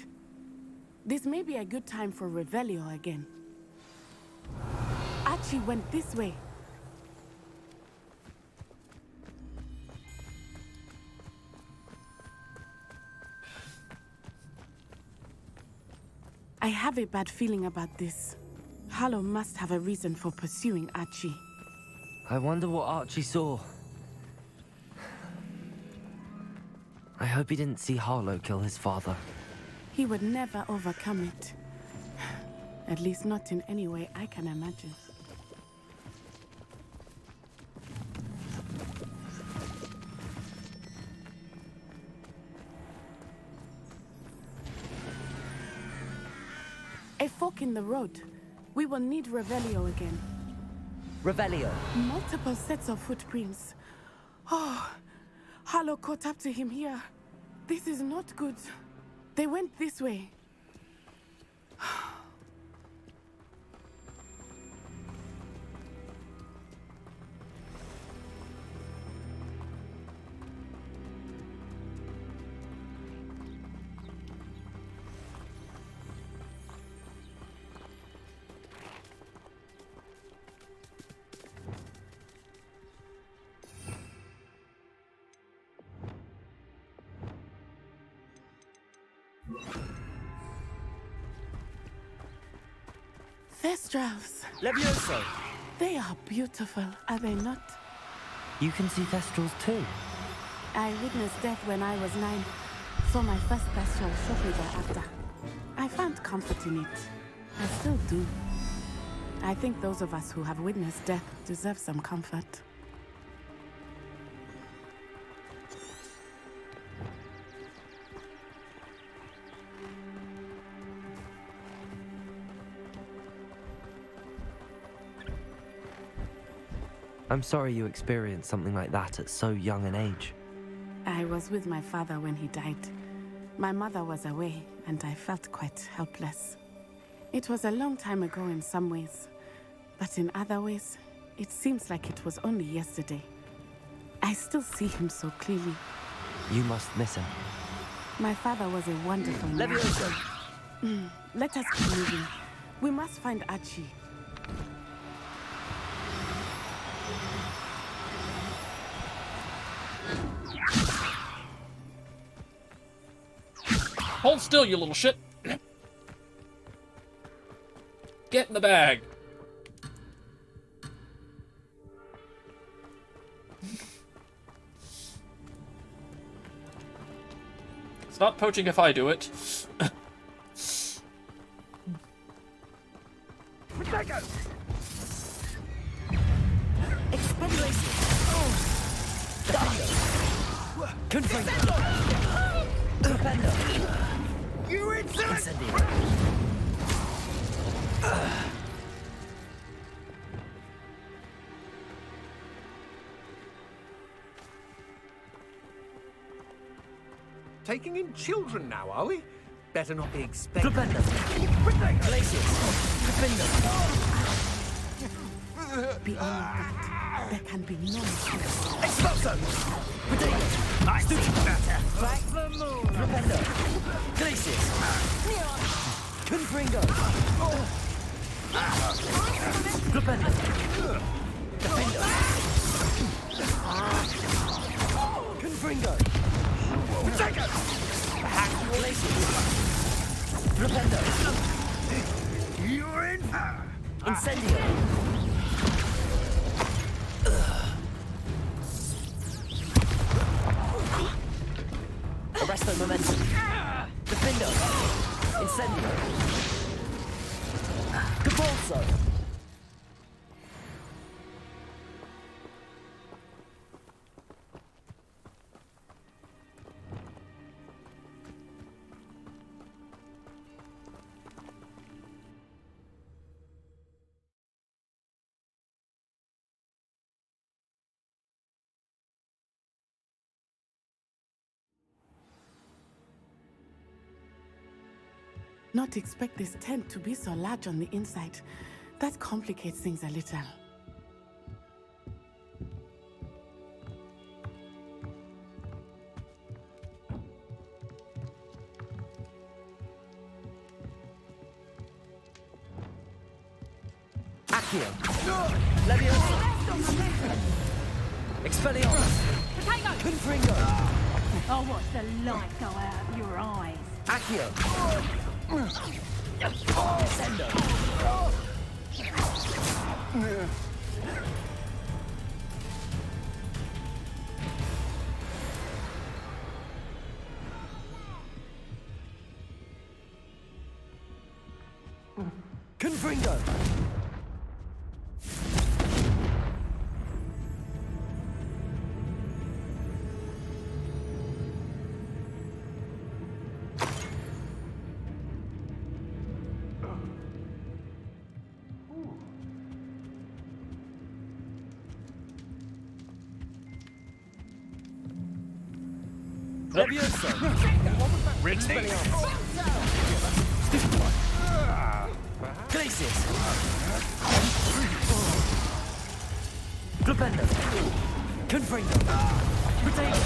This may be a good time for Revelio again. Archie went this way. I have a bad feeling about this. Harlow must have a reason for pursuing Archie. I wonder what Archie saw. I hope he didn't see Harlow kill his father. He would never overcome it. At least not in any way I can imagine. A fork in the road. We will need Revelio again. Revelio. Multiple sets of footprints. Oh, Harlow caught up to him here. This is not good. They went this way. Thestrals. Levioso. They are beautiful, are they not? You can see Thestrals too. I witnessed death when I was 9. Saw my first Thestral shortly thereafter. I found comfort in it. I still do. I think those of us who have witnessed death deserve some comfort. I'm sorry you experienced something like that at so young an age. I was with my father when he died. My mother was away, and I felt quite helpless. It was a long time ago in some ways, but in other ways, it seems like it was only yesterday. I still see him so clearly. You must miss him. My father was a wonderful man. Levioso. Let us keep moving. We must find Archie. Hold still, you little shit. Get in the bag. It's not poaching if I do it. Potato! Confringo! Defender! You insolent! Taking in children now, are we? Better not be expecting. Defender! Places! Defender! Beyond that, there can be no mistake. Expulso! Potato! Nice! Back for more. Defender! Places! Confringo! Defender! Defender! Confringo! Potato! Places! Defender! You're in. Incendio! Arresto momentum. Defendo. Incendio. Capolso. Not expect this tent to be so large on the inside. That complicates things a little. Accio. Leviosa. Expelliarmus. Potato! Confringo. I'll watch the light go out of your eyes. Accio. Sendo. Confringo. Levioso. Ridley. Glacius. Glupendo. Confringo. Potato.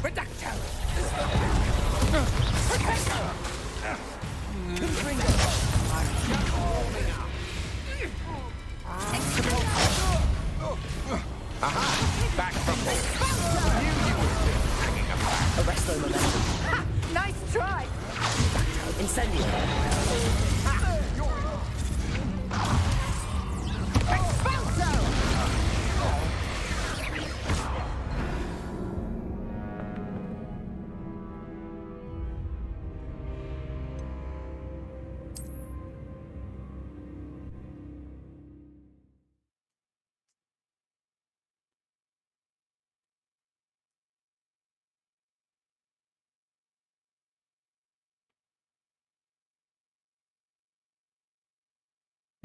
Reducto. Confringo. Aha! Back from home. Arresto momentum. Nice try. Incendio.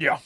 Yeah.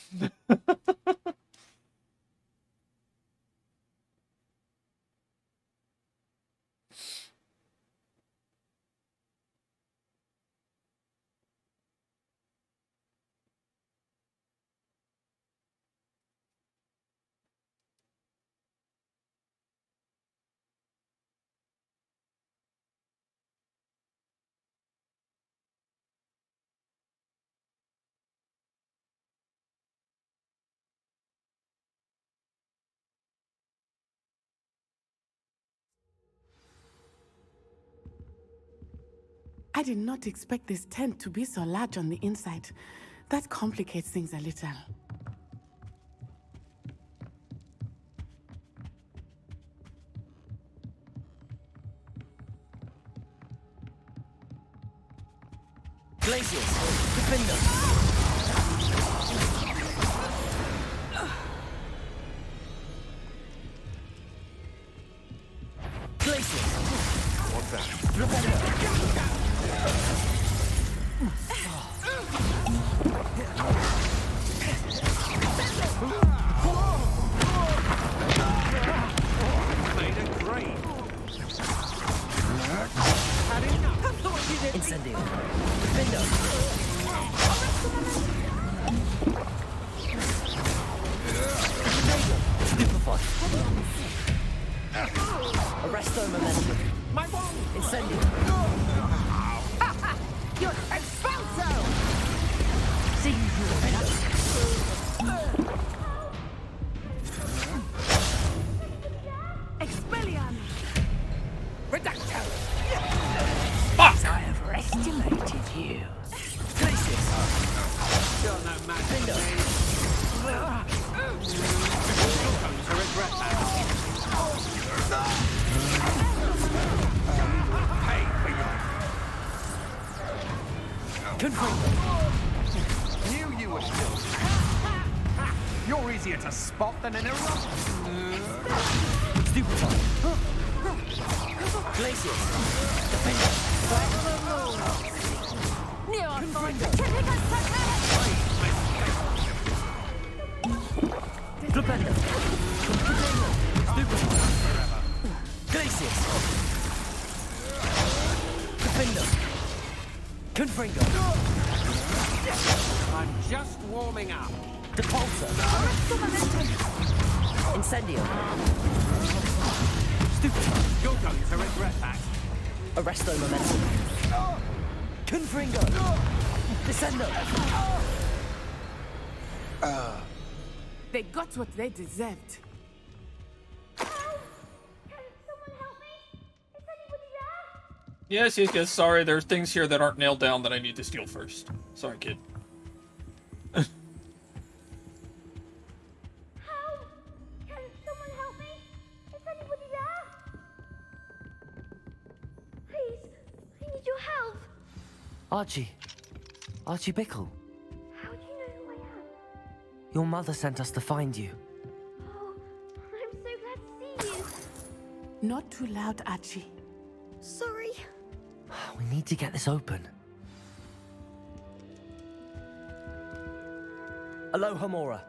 I did not expect this tent to be so large on the inside. That complicates things a little. Glaciers, defend them. Glaciers. What's that? Made a grave. Incendio. Defendo. Stupefy. Arresto momentum. My wand! Incendio. You're expulso! See you, Expelliarmus! Reducto! Fuck! I overestimated you. Glaciers. You're no match for Defendo. me. You're going to regret that. Pay for your... Confirm. Knew you were still... You're easier to spot than an eruption. Stupefy. Glaciers. Defendo. Flipendo. Stupefy. Glaciers. Defendo. Confringo. I'm just warming up. Depulsor. Incendio. Stupefy. You're going to regret that. Arresto momentum. Confringo. Descendo. They got what they deserved. Yes, yes, yes. Sorry, there's things here that aren't nailed down that I need to steal first. Sorry, kid. Archie. Archie Bickle. How do you know who I am? Your mother sent us to find you. Oh, I'm so glad to see you. Not too loud, Archie. Sorry. We need to get this open. Aloha, Mora.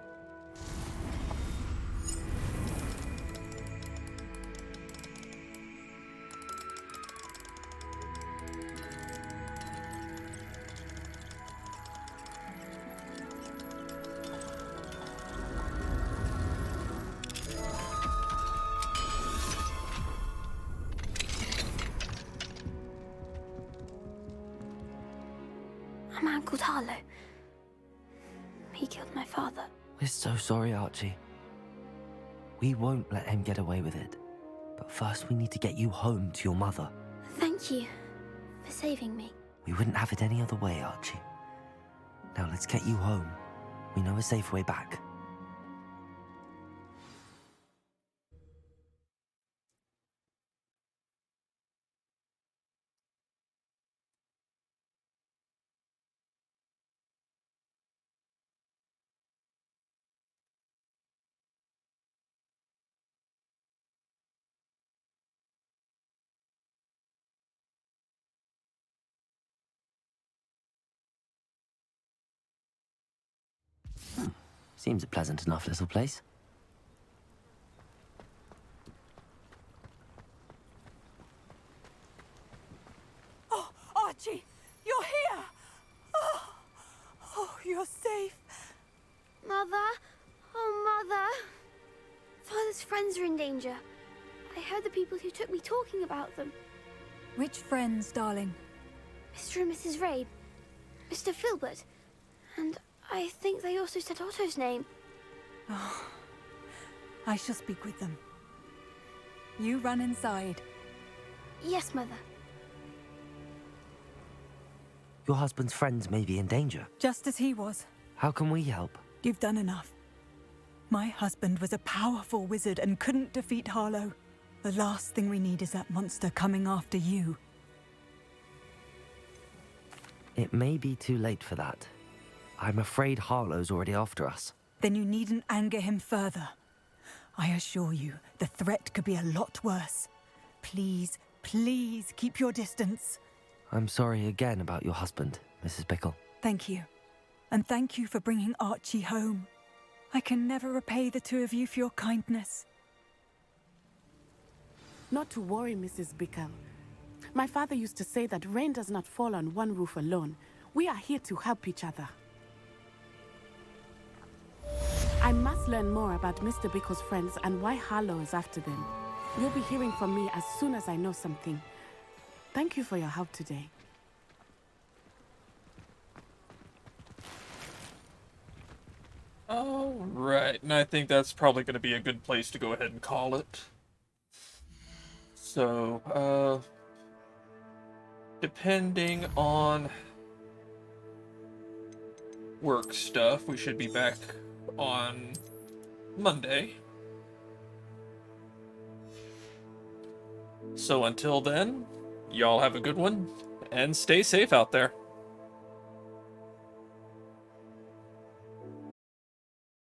A man called Harlow. He killed my father. We're so sorry, Archie. We won't let him get away with it. But first, we need to get you home to your mother. Thank you for saving me. We wouldn't have it any other way, Archie. Now let's get you home. We know a safe way back. Seems a pleasant enough little place. Oh, Archie, you're here! Oh, you're safe. Mother? Oh, Mother. Father's friends are in danger. I heard the people who took me talking about them. Which friends, darling? Mr. and Mrs. Rabe, Mr. Filbert, and I think they also said Otto's name. Oh, I shall speak with them. You run inside. Yes, Mother. Your husband's friends may be in danger. Just as he was. How can we help? You've done enough. My husband was a powerful wizard and couldn't defeat Harlow. The last thing we need is that monster coming after you. It may be too late for that. I'm afraid Harlow's already after us. Then you needn't anger him further. I assure you, the threat could be a lot worse. Please, please keep your distance. I'm sorry again about your husband, Mrs. Bickle. Thank you. And thank you for bringing Archie home. I can never repay the two of you for your kindness. Not to worry, Mrs. Bickle. My father used to say that rain does not fall on one roof alone. We are here to help each other. I must learn more about Mr. Bickle's friends and why Harlow is after them. You'll be hearing from me as soon as I know something. Thank you for your help today. Alright, and I think that's probably going to be a good place to go ahead and call it. So, depending on work stuff, we should be back on Monday. So until then, y'all have a good one, and stay safe out there.